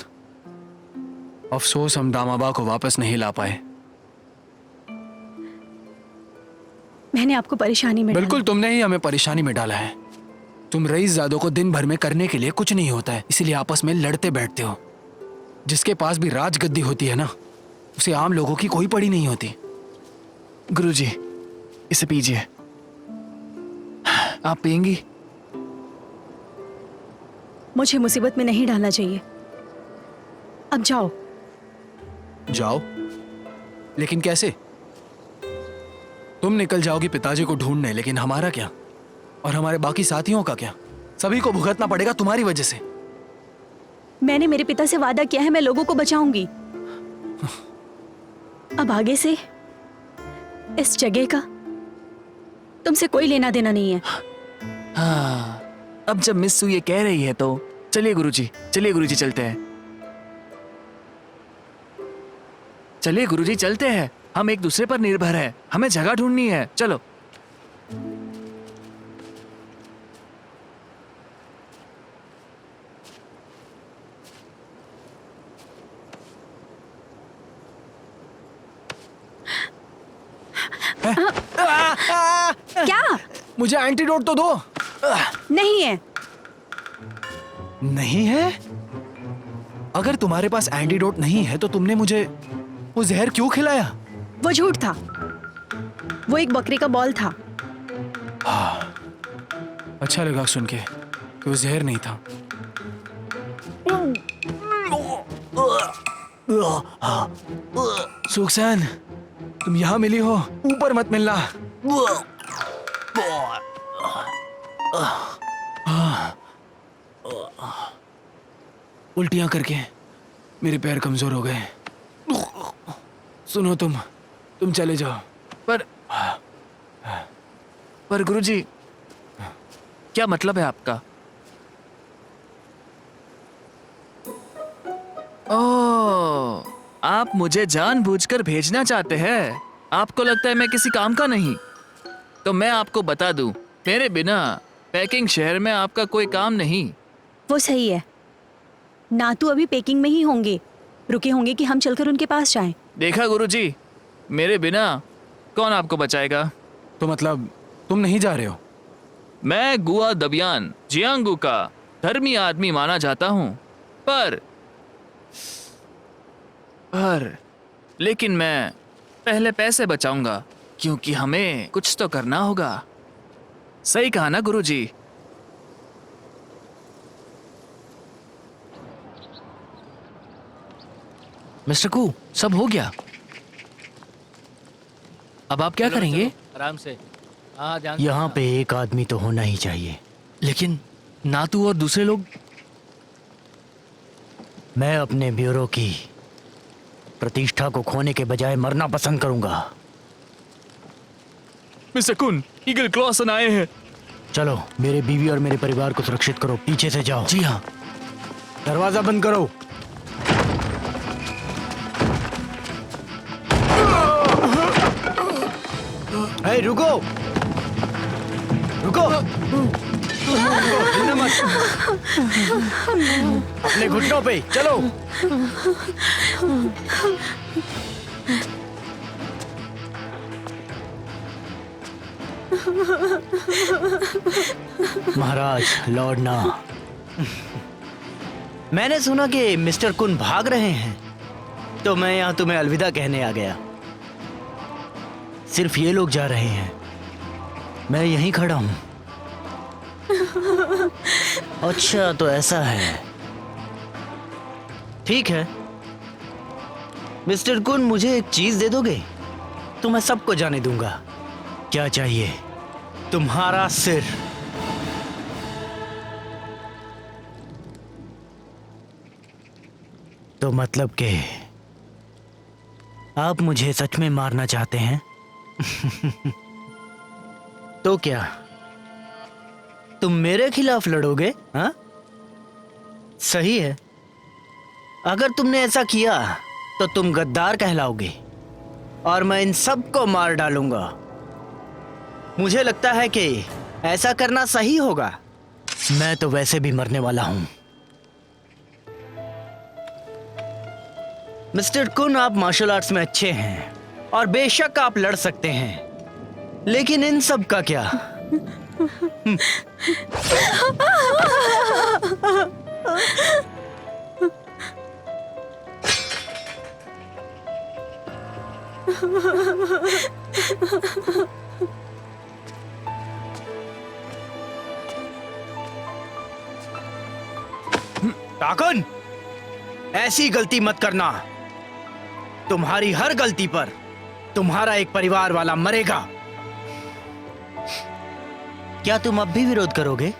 अफसोस हम दामाबा को वापस नहीं ला पाए। मैंने आपको परेशानी में बिल्कुल तुमने ही हमें परेशानी में डाला है। तुम रईसजादों को दिन भर में करने के लिए कुछ नहीं होता है, इसीलिए आपस में लड़ते बैठते हो। जिसके पास भी राजगद्दी होती है ना, उसे आम लोगों की कोई पड़ी नहीं होती। गुरुजी, इसे पीजिए। आप पियेंगी? मुझे मुसीबत में नहीं डालना चाहिए। अब जाओ। जाओ? लेकिन कैसे? तुम निकल जाओगी पिताजी को ढूंढने, लेकिन हमारा क्या? और हमारे बाकी साथियों का क्या? सभी को भुगतना पड़ेगा तुम्हारी वजह से। मैंने मेरे पिता से वादा किया है, मैं लोगों को बचाऊंगी। अब आगे से इस जगह का तुमसे कोई लेना देना नहीं है। हाँ, अब जब मिस सू ये कह रही है तो चलिए गुरुजी, चलिए गुरुजी चलते हैं। चलिए गुरुजी चलते हैं। हम एक दूसरे पर निर्भर हैं, हमें जगह ढूंढनी है। चलो। क्या? मुझे एंटीडोट तो दो। नहीं है। नहीं है? अगर तुम्हारे पास एंटीडोट नहीं है तो तुमने मुझे वो जहर क्यों खिलाया? वो झूठ था। वो एक बकरे का बॉल था। अच्छा लगा सुन के कि वो जहर नहीं था। सुखसैन, तुम यहाँ मिली हो, ऊपर मत मिलना। उल्टियां करके मेरे पैर कमजोर हो गए। सुनो, तुम चले जाओ। पर गुरुजी, क्या मतलब है आपका? ओह, आप मुझे जानबूझकर भेजना चाहते हैं। आपको लगता है मैं किसी काम का नहीं? तो मैं आपको बता दूं, मेरे बिना पैकिंग शहर में आपका कोई काम नहीं। वो सही है। नातू अभी पैकिंग में ही होंगे, रुके होंगे कि हम चलकर उनके पास जाएं। देखा गुरुजी, मेरे बिना कौन आपको बचाएगा? तो मतलब तुम नहीं जा रहे हो? मैं गुआ दबियान जियांगू का धर्मी आदमी माना जाता हूं, पर लेकिन मैं पहले पैसे बचाऊंगा, क्योंकि हमें कुछ तो करना होगा। सही कहा ना गुरुजी? मिस्टर कू, सब हो गया। अब आप क्या करेंगे? आराम से। हाँ, ध्यान से। यहाँ पे एक आदमी तो होना ही चाहिए। लेकिन नातू और दूसरे लोग? मैं अपने ब्यूरो की प्रतिष्ठा को खोने के बजाय मरना पसंद करूंगा। मिस्टर कुन, ईगल क्लॉसन आए हैं। चलो, मेरे बीवी और मेरे परिवार को सुरक्षित करो। पीछे से जाओ। जी हाँ। दरवाजा बंद करो। हे, रुको रुको, हिलना मत। अपने घुटनों पे चलो। महाराज, लॉर्ड ना, मैंने सुना कि मिस्टर कुन भाग रहे हैं, तो मैं यहाँ तुम्हें अलविदा कहने आ गया। सिर्फ ये लोग जा रहे हैं, मैं यहीं खड़ा हूं। अच्छा, तो ऐसा है। ठीक है मिस्टर कुन, मुझे एक चीज दे दोगे तो मैं सबको जाने दूंगा। क्या चाहिए? तुम्हारा सिर। तो मतलब के आप मुझे सच में मारना चाहते हैं? तो क्या तुम मेरे खिलाफ लड़ोगे? हाँ, सही है। अगर तुमने ऐसा किया तो तुम गद्दार कहलाओगे और मैं इन सबको मार डालूंगा। मुझे लगता है कि ऐसा करना सही होगा। मैं तो वैसे भी मरने वाला हूं। मिस्टर कुन, आप मार्शल आर्ट्स में अच्छे हैं और बेशक आप लड़ सकते हैं, लेकिन इन सब का क्या? टाकन, ऐसी गलती मत करना। तुम्हारी हर गलती पर तुम्हारा एक परिवार वाला मरेगा। क्या तुम अब भी विरोध करोगे?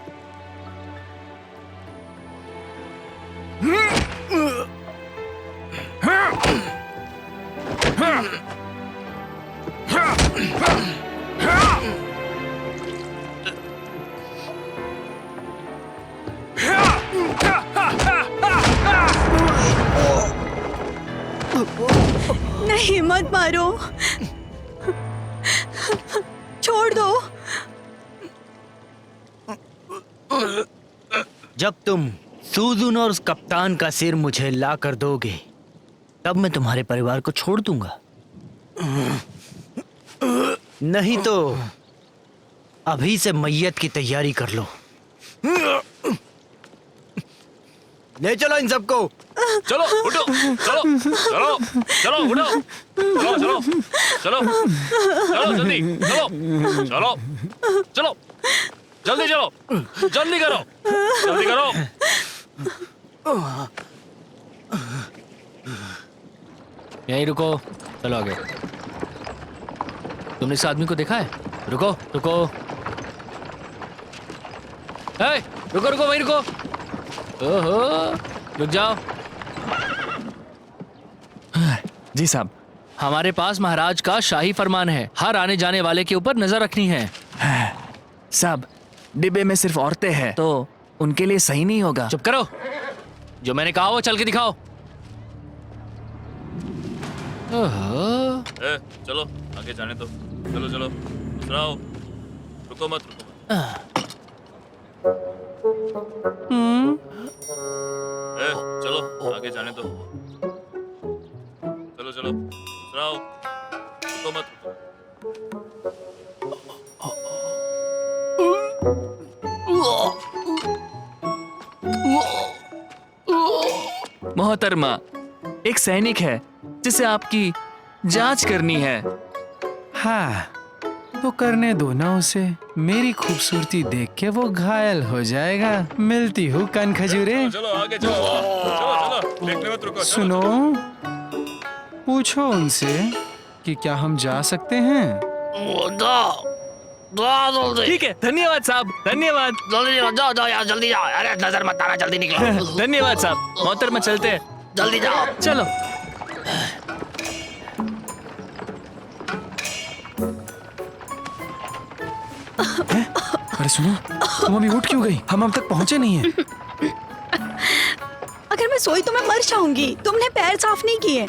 नहीं, मत मारो, छोड़ दो। जब तुम सूजुन और उस कप्तान का सिर मुझे ला कर दोगे, तब मैं तुम्हारे परिवार को छोड़ दूंगा। नहीं तो अभी से मैयत की तैयारी कर लो। ले चलो इन सबको। चलो उठो, चलो चलो चलो उठो, चलो चलो चलो चलो जल्दी, चलो चलो चलो जल्दी चलो, जल्दी करो, जल्दी करो। यहीं रुको, चलो आगे। तुमने इस आदमी को देखा है? रुको रुको, ए, रुको रुको, वहीं रुको। ओहो, रुक जाओ। जी साहब। हमारे पास महाराज का शाही फरमान है, हर आने जाने वाले के ऊपर नजर रखनी है। साहब, डिब्बे में सिर्फ औरतें हैं तो उनके लिए सही नहीं होगा। चुप करो, जो मैंने कहा वो चल के दिखाओ। ओहो, चलो आगे जाने दो, चलो चलो दूसरा आओ, रुको मत रुको मत। चलो आगे जाने दो, चलो चलो दूसरा आओ, रुको मत रुको। मोहतरमा, एक सैनिक है जिसे आपकी जांच करनी है। हाँ, तो करने दो ना उसे। मेरी खूबसूरती देख के वो घायल हो जाएगा। मिलती हूँ कान खजूरे। चलो आगे चलो, चलो चलो देखने मत रुको। सुनो, पूछो उनसे कि क्या हम जा सकते हैं। ठीक है, धन्यवाद साहब, धन्यवाद। जल्दी जाओ जाओ यार, जल्दी जाओ। अरे नजर मत आना, जल्दी निकलो। धन्यवाद साहब, मोहतरमा चलते हैं। जल्दी जाओ। चलो। अरे सुनो, तुम अभी उठ क्यों गई? हम अब तक पहुंचे नहीं हैं। अगर मैं सोई तो मैं मर जाऊंगी। तुमने पैर साफ नहीं किए।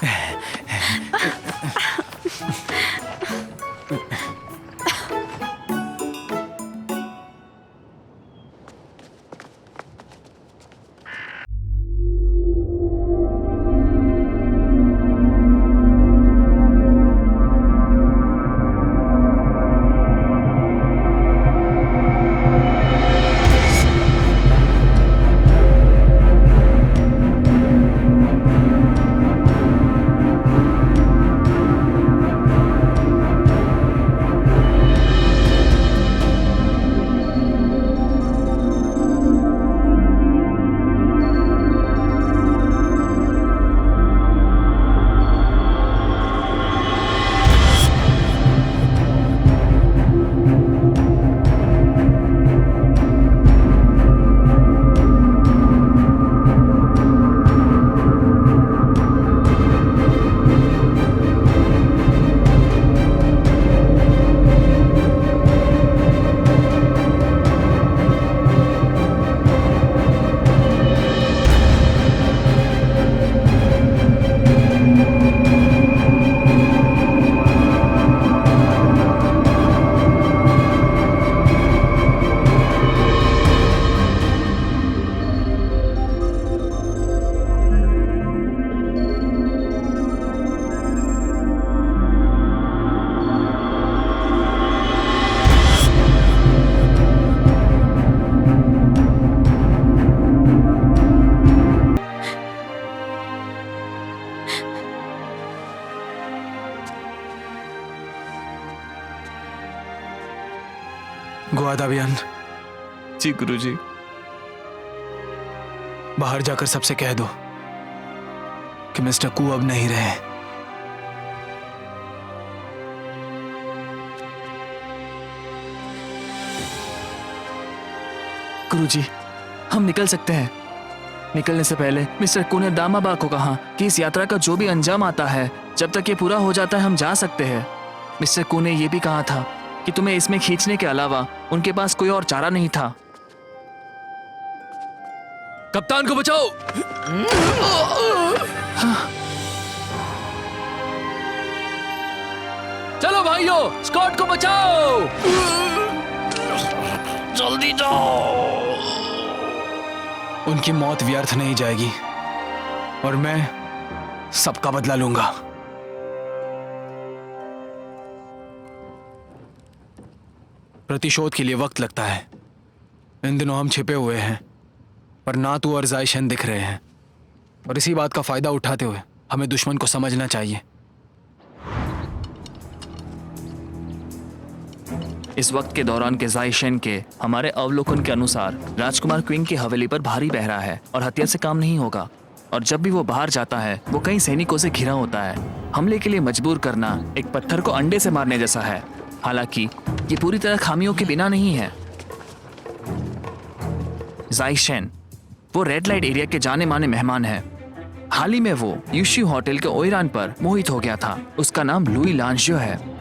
गोवाद अभियान, जी गुरुजी। बाहर जाकर सबसे कह दो कि मिस्टर कू अब नहीं रहे। गुरुजी, हम निकल सकते हैं। निकलने से पहले मिस्टर कू ने दामाबा को कहा कि इस यात्रा का जो भी अंजाम आता है, जब तक ये पूरा हो जाता है हम जा सकते हैं। मिस्टर कू ने यह भी कहा था कि तुम्हें इसमें खींचने के अलावा उनके पास कोई और चारा नहीं था। कप्तान को बचाओ। चलो भाइयों, स्कॉट को बचाओ। जल्दी जाओ। उनकी मौत व्यर्थ नहीं जाएगी और मैं सबका बदला लूंगा। प्रतिशोध के लिए वक्त लगता है। इन दिनों हम छिपे हुए हैं, पर ना तू और जायशन दिख रहे हैं, और इसी बात का फायदा उठाते हुए हमें दुश्मन को समझना चाहिए। इस वक्त के दौरान के जायशन के हमारे अवलोकन के अनुसार राजकुमार क्वीन की हवेली पर भारी पहरा है और हथियार से काम नहीं होगा। और जब भी वो बाहर जाता है वो कई सैनिकों से घिरा होता है। हमले के लिए मजबूर करना एक पत्थर को अंडे से मारने जैसा है। हालांकि ये पूरी तरह खामियों के बिना नहीं है। जायशन वो रेड लाइट एरिया के जाने माने मेहमान है। हाल ही में वो यूशू होटल के ओइरान पर मोहित हो गया था। उसका नाम लुई लांशियो है।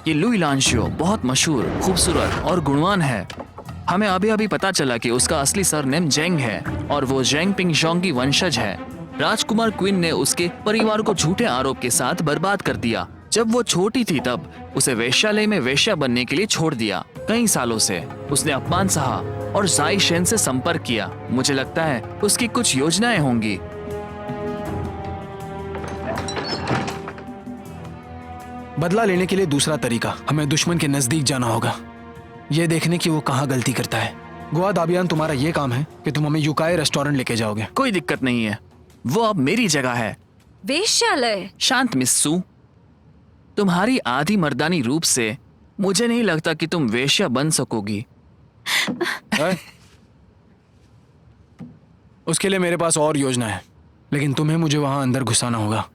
ये लुई लांशियो बहुत मशहूर, खूबसूरत और गुणवान है। हमें अभी पता चला कि उसका असली सरनेम जेंग है और वो जेंग पिंगशोंग की वंशज है। राजकुमार क्वीन ने उसके परिवार को झूठे आरोप के साथ बर्बाद कर दिया। जब वो छोटी थी तब उसे वेश्यालय में वेश्या बनने के लिए छोड़ दिया। कई सालों से उसने अपमान सहा और जायशन से संपर्क किया। मुझे लगता है उसकी कुछ योजनाएं होंगी। बदला लेने के लिए दूसरा तरीका, हमें दुश्मन के नजदीक जाना होगा, ये देखने की वो कहाँ गलती करता है। गोवा दाबियान, तुम्हारा ये काम है कि तुम हमें युकाई रेस्टोरेंट लेके जाओगे। कोई दिक्कत नहीं है, वो अब मेरी जगह है। वेश्यालय? शांत मिस्सू, तुम्हारी आधी मर्दानी रूप से मुझे नहीं लगता कि तुम वेश्या बन सकोगी। उसके लिए मेरे पास और योजना है, लेकिन तुम्हें मुझे वहां अंदर घुसाना होगा।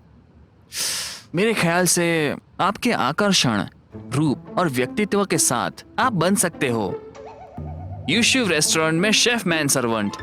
मेरे ख्याल से आपके आकर्षण, रूप और व्यक्तित्व के साथ आप बन सकते हो यूशु रेस्टोरेंट में शेफ मैन सर्वेंट।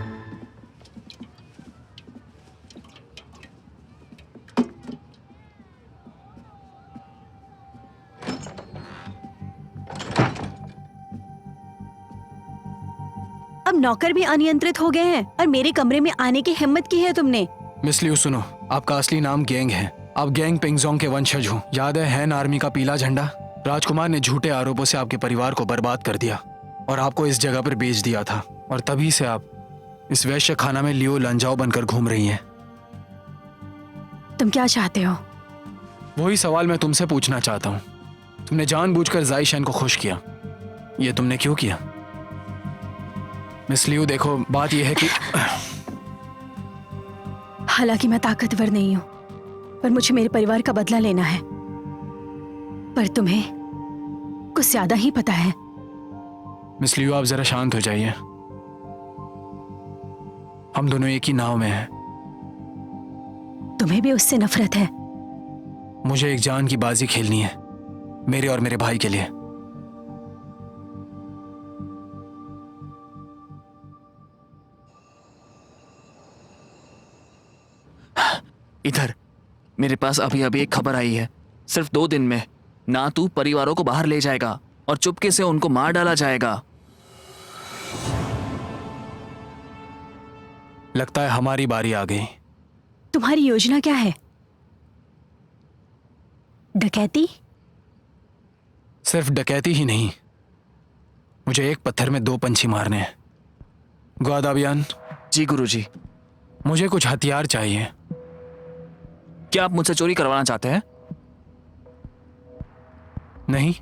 अब नौकर भी अनियंत्रित हो गए हैं और मेरे कमरे में आने की हिम्मत की है तुमने। मिस लियू सुनो, आपका असली नाम गैंग है। आप गैंग पिंगजोंग के वंशज हो। याद है हैन आर्मी का पीला झंडा? राजकुमार ने झूठे आरोपों से आपके परिवार को बर्बाद कर दिया और आपको इस जगह पर बेच दिया था, और तभी से आप इस वैश्य खाना में लियो लंजाओ बनकर घूम रही हैं। तुम क्या चाहते हो? वही सवाल मैं तुमसे पूछना चाहता हूँ। तुमने जानबूझकर जायशन को खुश किया, ये तुमने क्यों किया? मिस लियू देखो, बात यह है कि हालांकि मैं ताकतवर नहीं हूं, पर मुझे मेरे परिवार का बदला लेना है। पर तुम्हें कुछ ज्यादा ही पता है। मिस लियू, आप जरा शांत हो जाइए। हम दोनों एक ही नाव में हैं। तुम्हें भी उससे नफरत है? मुझे एक जान की बाजी खेलनी है, मेरे और मेरे भाई के लिए। इधर मेरे पास अभी एक खबर आई है। सिर्फ 2 दिन में ना तू परिवारों को बाहर ले जाएगा और चुपके से उनको मार डाला जाएगा। लगता है हमारी बारी आ गई। तुम्हारी योजना क्या है? डकैती? सिर्फ डकैती ही नहीं, मुझे एक पत्थर में 2 पंछी मारने हैं। ग्वादाबियान। जी गुरुजी। मुझे कुछ हथियार चाहिए। क्या आप मुझसे चोरी करवाना चाहते हैं? नहीं।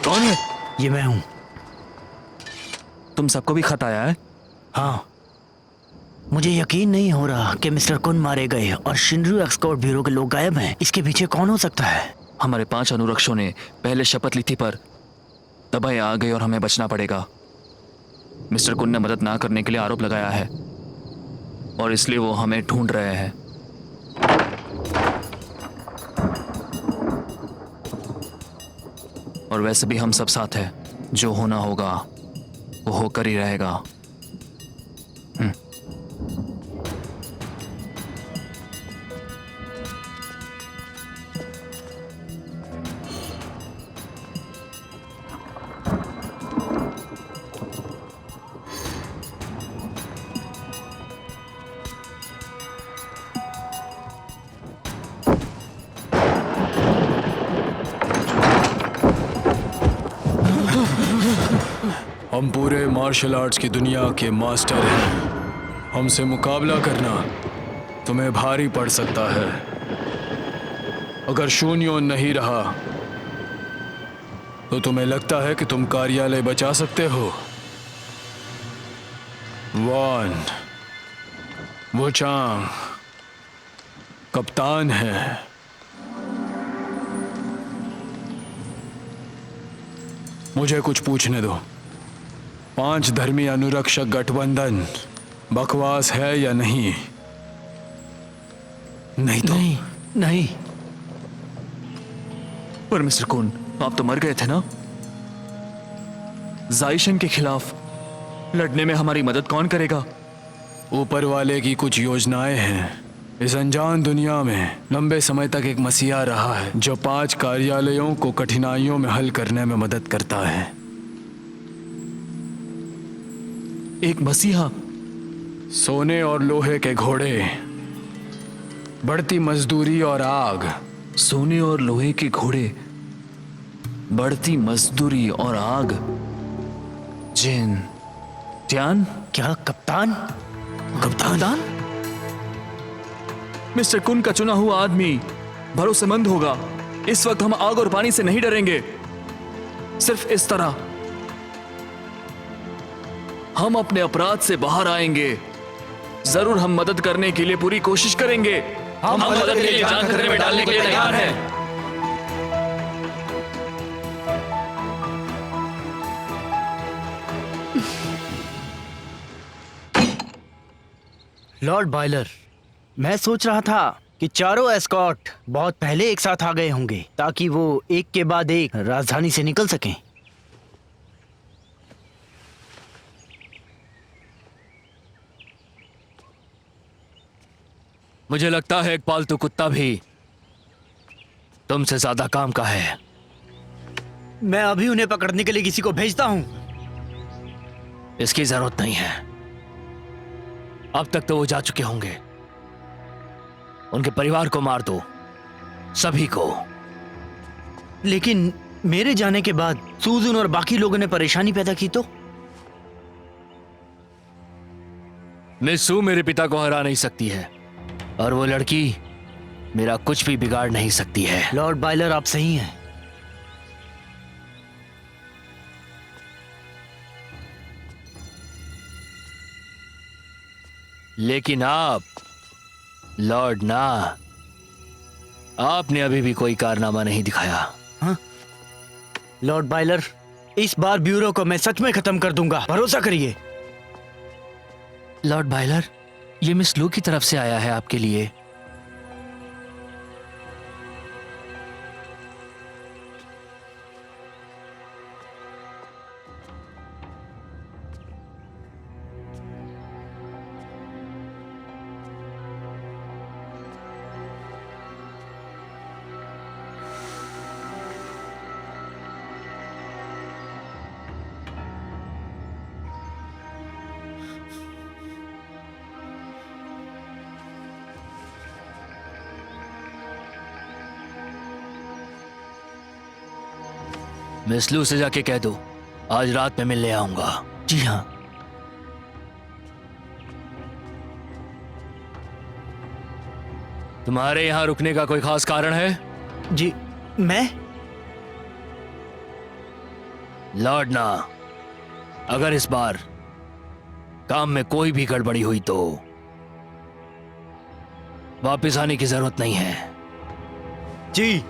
कौन है? ये मैं हूं। तुम सबको भी खत आया है? हाँ, मुझे यकीन नहीं हो रहा कि मिस्टर कुन मारे गए और शिनरू एक्सकॉर्ट ब्यूरो के लोग गायब हैं। इसके पीछे कौन हो सकता है? हमारे 5 अनुरक्षों ने पहले शपथ ली थी, पर दबाए आ गई और हमें बचना पड़ेगा। मिस्टर कुन ने मदद ना करने के लिए आरोप लगाया है और इसलिए वो हमें ढूंढ रहे हैं। और वैसे भी हम सब साथ हैं। जो होना होगा वो होकर ही रहेगा। हम पूरे मार्शल आर्ट्स की दुनिया के मास्टर हैं। हमसे मुकाबला करना तुम्हें भारी पड़ सकता है। अगर शून्यों नहीं रहा तो तुम्हें लगता है कि तुम कार्यालय बचा सकते हो? वॉन वुचांग कप्तान है। मुझे कुछ पूछने दो। 5 धर्मी अनुरक्षक गठबंधन बकवास है या नहीं? नहीं तो नहीं। पर मिस्टर कुन, आप तो मर गए थे ना? जाइशन के खिलाफ लड़ने में हमारी मदद कौन करेगा? ऊपर वाले की कुछ योजनाएं हैं। इस अनजान दुनिया में लंबे समय तक एक मसीहा रहा है जो 5 कार्यालयों को कठिनाइयों में हल करने में मदद करता है। एक मसीहा? सोने और लोहे के घोड़े, बढ़ती मजदूरी और आग। सोने और लोहे के घोड़े, बढ़ती मजदूरी और आग। जिन ट्यान? क्या कप्तान? कप्तान? मिस्टर कुन का चुना हुआ आदमी भरोसेमंद होगा। इस वक्त हम आग और पानी से नहीं डरेंगे। सिर्फ इस तरह हम अपने अपराध से बाहर आएंगे। जरूर हम मदद करने के लिए पूरी कोशिश करेंगे। हम मदद के लिए जान खतरे में डालने के लिए तैयार हैं। लॉर्ड बायलर, मैं सोच रहा था कि चारों एस्कॉर्ट बहुत पहले एक साथ आ गए होंगे ताकि वो एक के बाद एक राजधानी से निकल सकें। मुझे लगता है एक पालतू कुत्ता भी तुमसे ज्यादा काम का है। मैं अभी उन्हें पकड़ने के लिए किसी को भेजता हूं। इसकी जरूरत नहीं है। अब तक तो वो जा चुके होंगे। उनके परिवार को मार दो, सभी को। लेकिन मेरे जाने के बाद सूजन और बाकी लोगों ने परेशानी पैदा की तो? मिस सू मेरे पिता को हरा नहीं सकती है और वो लड़की मेरा कुछ भी बिगाड़ नहीं सकती है। लॉर्ड बायलर, आप सही हैं। लेकिन आप लॉर्ड ना, आपने अभी भी कोई कारनामा नहीं दिखाया। हाँ? लॉर्ड बायलर, इस बार ब्यूरो को मैं सच में खत्म कर दूंगा, भरोसा करिए। लॉर्ड बायलर, ये मिस लू की तरफ से आया है आपके लिए। मिस लू से जाके कह दो आज रात में मिलने आऊंगा। जी हाँ। तुम्हारे यहां रुकने का कोई खास कारण है? जी, मैं? लॉर्ड ना, अगर इस बार काम में कोई भी गड़बड़ी हुई तो वापस आने की जरूरत नहीं है। जी।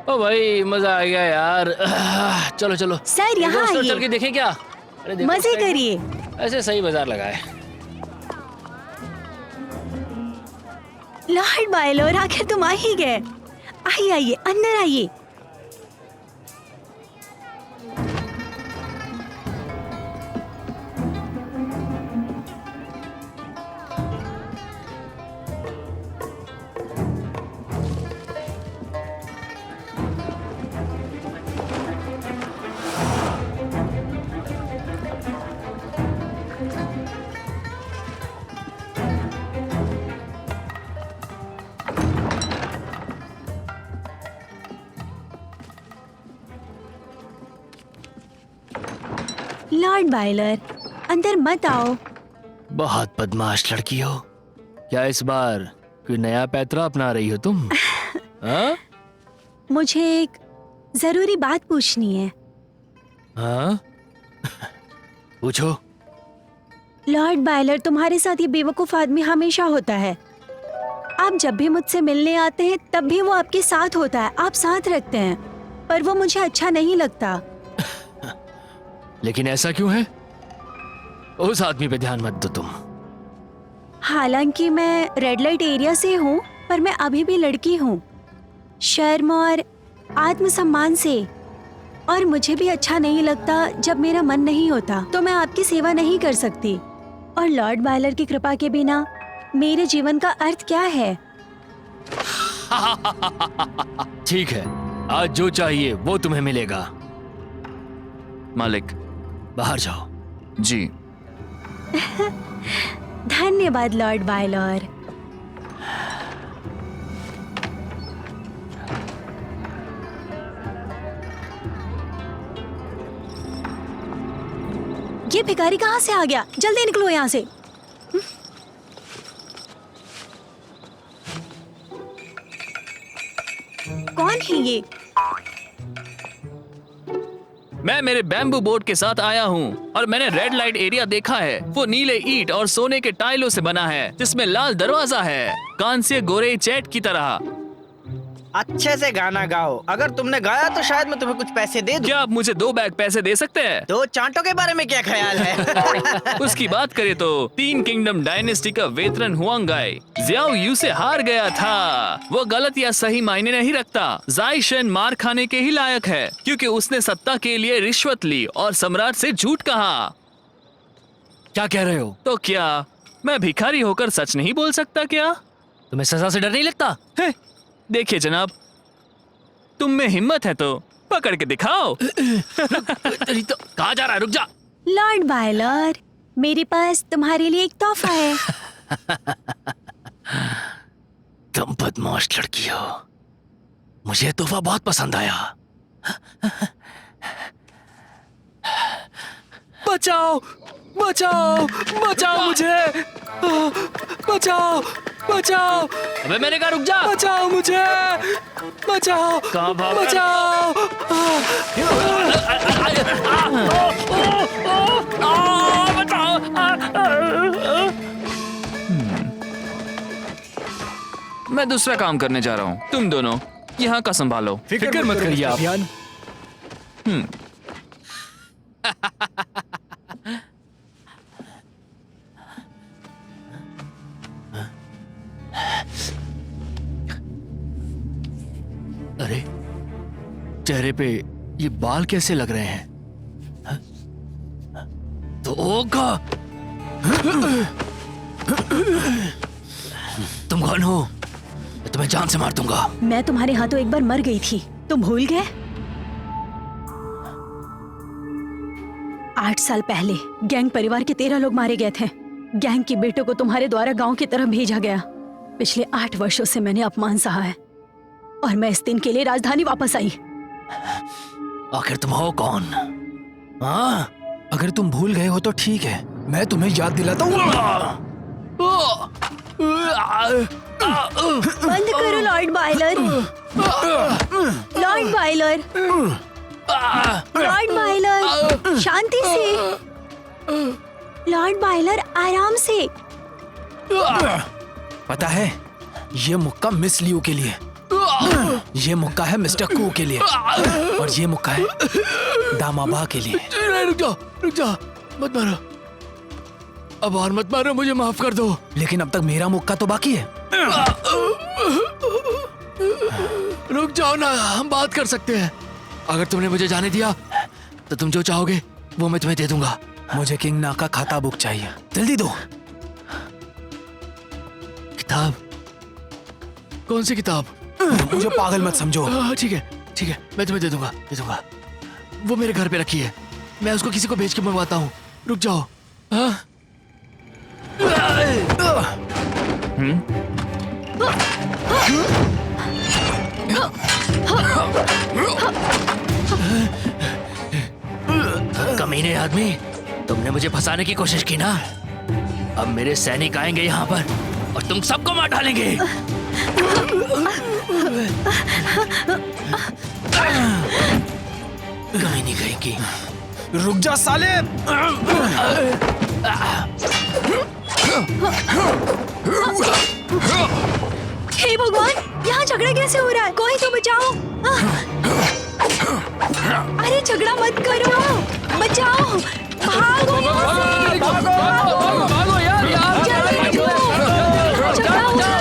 ओ भाई, मजा आ गया यार। चलो चलो सर, यहाँ चल आइए। के देखें क्या? अरे देखो, मजे करिए। ऐसे सही बाजार लगा है। लॉर्ड बायलर, आखिर तुम आ ही गए। आइए आइए, अंदर आइए। लॉर्ड बायलर, अंदर मत आओ। बहुत बदमाश लड़की हो। क्या इस बार कोई नया पैतरा अपना रही हो तुम? हाँ? मुझे एक जरूरी बात पूछनी है। हाँ? पूछो। लॉर्ड बायलर, तुम्हारे साथ ये बेवकूफ आदमी हमेशा होता है। आप जब भी मुझसे मिलने आते हैं तब भी वो आपके साथ होता है, आप साथ रखते हैं, पर वो मुझे अच्छा नहीं लगता। लेकिन ऐसा क्यों है? उस आदमी पे ध्यान मत दो तुम। हालांकि मैं रेड लाइट एरिया से हूँ, पर मैं अभी भी लड़की हूँ, शर्म और आत्मसम्मान से, और मुझे भी अच्छा नहीं लगता जब मेरा मन नहीं होता तो मैं आपकी सेवा नहीं कर सकती। और लॉर्ड बायलर की कृपा के बिना मेरे जीवन का अर्थ क्या है? ठीक है, आज जो चाहिए वो तुम्हें मिलेगा। मालिक। बाहर जाओ। जी। धन्यवाद लॉर्ड बायलर। ये भिखारी कहाँ से आ गया? जल्दी निकलो यहाँ से। कौन है ये? मैं मेरे बैम्बू बोट के साथ आया हूँ और मैंने रेड लाइट एरिया देखा है। वो नीले ईंट और सोने के टाइलों से बना है जिसमें लाल दरवाजा है, कांस्य गोरे चैट की तरह। अच्छे से गाना गाओ। अगर तुमने गाया तो शायद मैं तुम्हें कुछ पैसे दे दूं। क्या आप मुझे 2 बैग पैसे दे सकते हैं? 2 चांटों के बारे में क्या ख्याल है? उसकी बात करें तो 3 किंगडम डायनेस्टी का वेतरन हुआंगाई जियाओ यू से हार गया था। वो गलत या सही मायने नहीं रखता। जाई शेन मार खाने के ही लायक है क्योंकि उसने सत्ता के लिए रिश्वत ली और सम्राट से झूठ कहा। क्या कह रहे हो? तो क्या मैं भिखारी होकर सच नहीं बोल सकता क्या? तुम्हें सजा से डर नहीं लगता? है? देखिए जनाब, तुम में हिम्मत है तो पकड़ के दिखाओ। तो कहाँ जा रहा है? रुक जा। लॉर्ड बायलर, मेरे पास तुम्हारे लिए एक तोहफा है। तुम बदमाश लड़की हो। मुझे ये तोहफा बहुत पसंद आया। बचाओ बचाओ बचाओ मुझे, बचाओ बचाओ अबे मैंने कहा रुक जा। बचाओ मुझे, बचाओ कहाँ भाग रहा है? बचाओ। मैं दूसरा काम करने जा रहा हूँ। तुम दोनों यहाँ का संभालो। फिक्र मत करिए आप। अरे चेहरे पे ये बाल कैसे लग रहे हैं? हाँ? तो होगा। तुम कौन हो? मैं तुम्हें जान से मार दूंगा। मैं तुम्हारे हाथों एक बार मर गई थी, तुम भूल गए? 8 साल पहले गैंग परिवार के 13 लोग मारे गए थे। गैंग के बेटों को तुम्हारे द्वारा गांव की तरफ भेजा गया। पिछले 8 वर्षों से मैंने अपमान सहा है और मैं इस दिन के लिए राजधानी वापस आई। आखिर तुम हो कौन? हाँ? अगर तुम भूल गए हो तो ठीक है, मैं तुम्हें याद दिलाता हूँ। बंद करो Lord Byler. Lord Byler, Lord Byler, शांति से। लॉर्ड बायलर, आराम से। पता है, ये मुक्का मिस लियू के लिए, ये मुक्का है मिस्टर कू के लिए, और ये मुक्का है दामाबा के लिए। रुक जा, मत मारो। अब और मत मारो, मुझे माफ कर दो। लेकिन अब तक मेरा मुक्का तो बाकी है। रुक जाओ ना, हम बात कर सकते हैं। अगर तुमने मुझे जाने दिया तो तुम जो चाहोगे वो मैं तुम्हें दे दूंगा। मुझे किंग ना का खाता बुक चाहिए, जल्दी दो। किताब? कौन सी किताब? मुझे पागल मत समझो। ठीक है, मैं तुम्हें दे दूंगा। वो मेरे घर पे रखी है, मैं उसको किसी को भेज के मंगवाता हूँ। रुक जाओ। हाँ? कमीने, आदमी, तुमने मुझे फंसाने की कोशिश की ना। अब मेरे सैनिक आएंगे यहाँ पर और तुम सबको मार डालेंगे। कहीं नहीं कहेंगी। रुक जा साले। हे भगवान, यहाँ झगड़ा कैसे हो रहा है? कोई तो बचाओ। अरे झगड़ा मत करो, बचाओ, भागो यहाँ से। भागो यार यार। जल्दी करो, झगड़ा हो रहा है।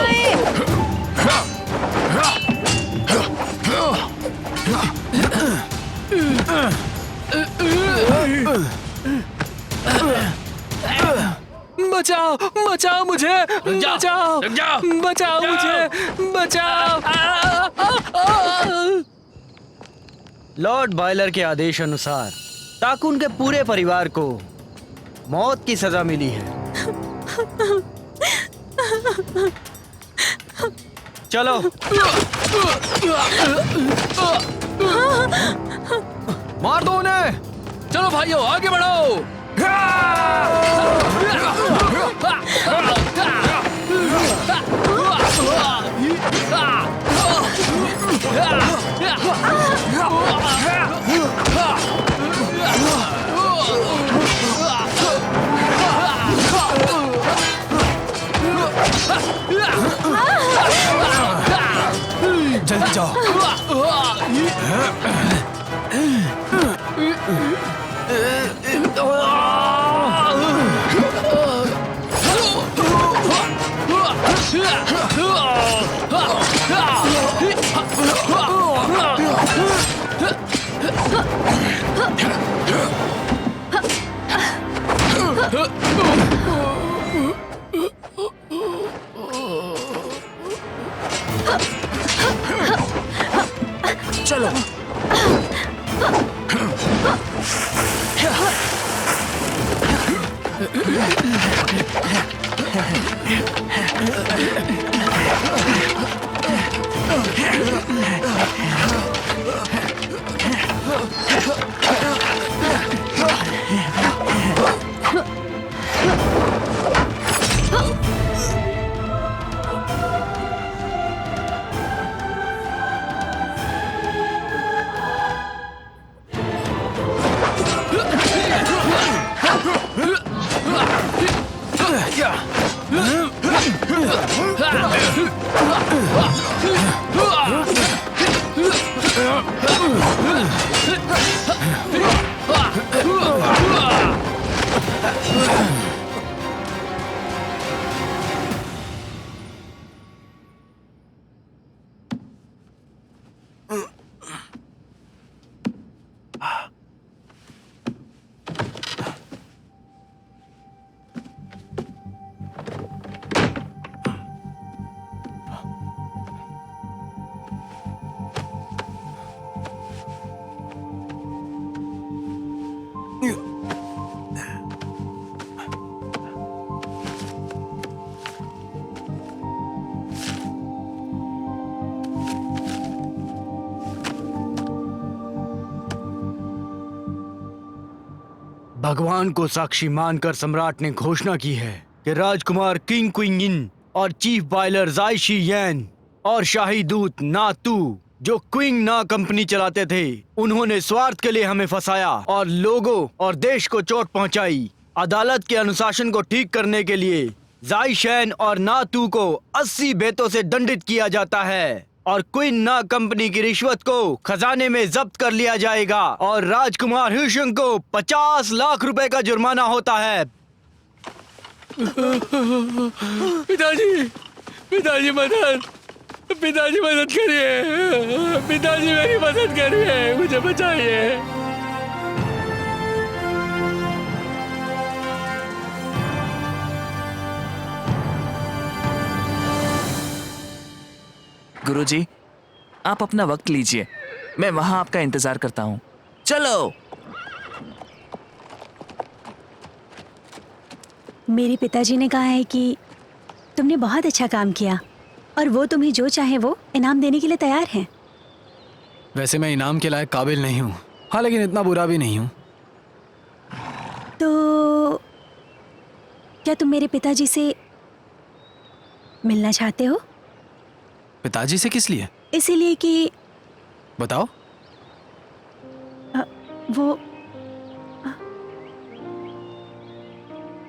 बचाओ बचाओ मुझे, बचाओ बचाओ मुझे, बचाओ। लॉर्ड बॉयलर के आदेश अनुसार ताकुन के पूरे परिवार को मौत की सजा मिली है। चलो। मार दो उन्हें। चलो भाइयों आगे बढ़ो। जल्दी जाओ। चलो। भगवान को साक्षी मानकर सम्राट ने घोषणा की है कि राजकुमार किंग क्विंगिन और चीफ बॉयलर जाइशी यैन और शाही दूत नातू जो क्विंग ना कंपनी चलाते थे, उन्होंने स्वार्थ के लिए हमें फंसाया और लोगों और देश को चोट पहुंचाई। अदालत के अनुशासन को ठीक करने के लिए जाइशैन और नातू को 80 बेतों से दंडित किया जाता है और क्वीन ना कंपनी की रिश्वत को खजाने में जब्त कर लिया जाएगा और राजकुमार ह्यूशंग को 50 लाख रुपए का जुर्माना होता है। पिताजी, पिताजी मदद, पिताजी मदद करिए, पिताजी मेरी मदद करिए, मुझे बचाइए। गुरुजी, आप अपना वक्त लीजिए, मैं वहां आपका इंतजार करता हूं। चलो। मेरे पिताजी ने कहा है कि तुमने बहुत अच्छा काम किया और वो तुम्हें जो चाहे वो इनाम देने के लिए तैयार हैं। वैसे मैं इनाम के लायक काबिल नहीं हूँ, हाँ, लेकिन इतना बुरा भी नहीं हूँ। क्या तुम मेरे पिताजी से मिलना चाहते हो? पिताजी से किस लिए? इसीलिए कि बताओ। वो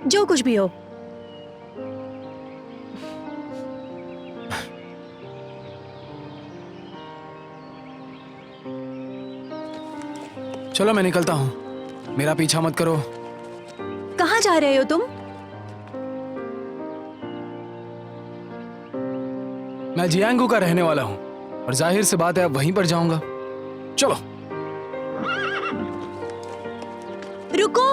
जो कुछ भी हो। चलो मैं निकलता हूँ, मेरा पीछा मत करो। कहाँ जा रहे हो तुम? मैं जियांगू का रहने वाला हूँ और जाहिर सी बात है अब वहीं पर जाऊंगा। चलो। रुको।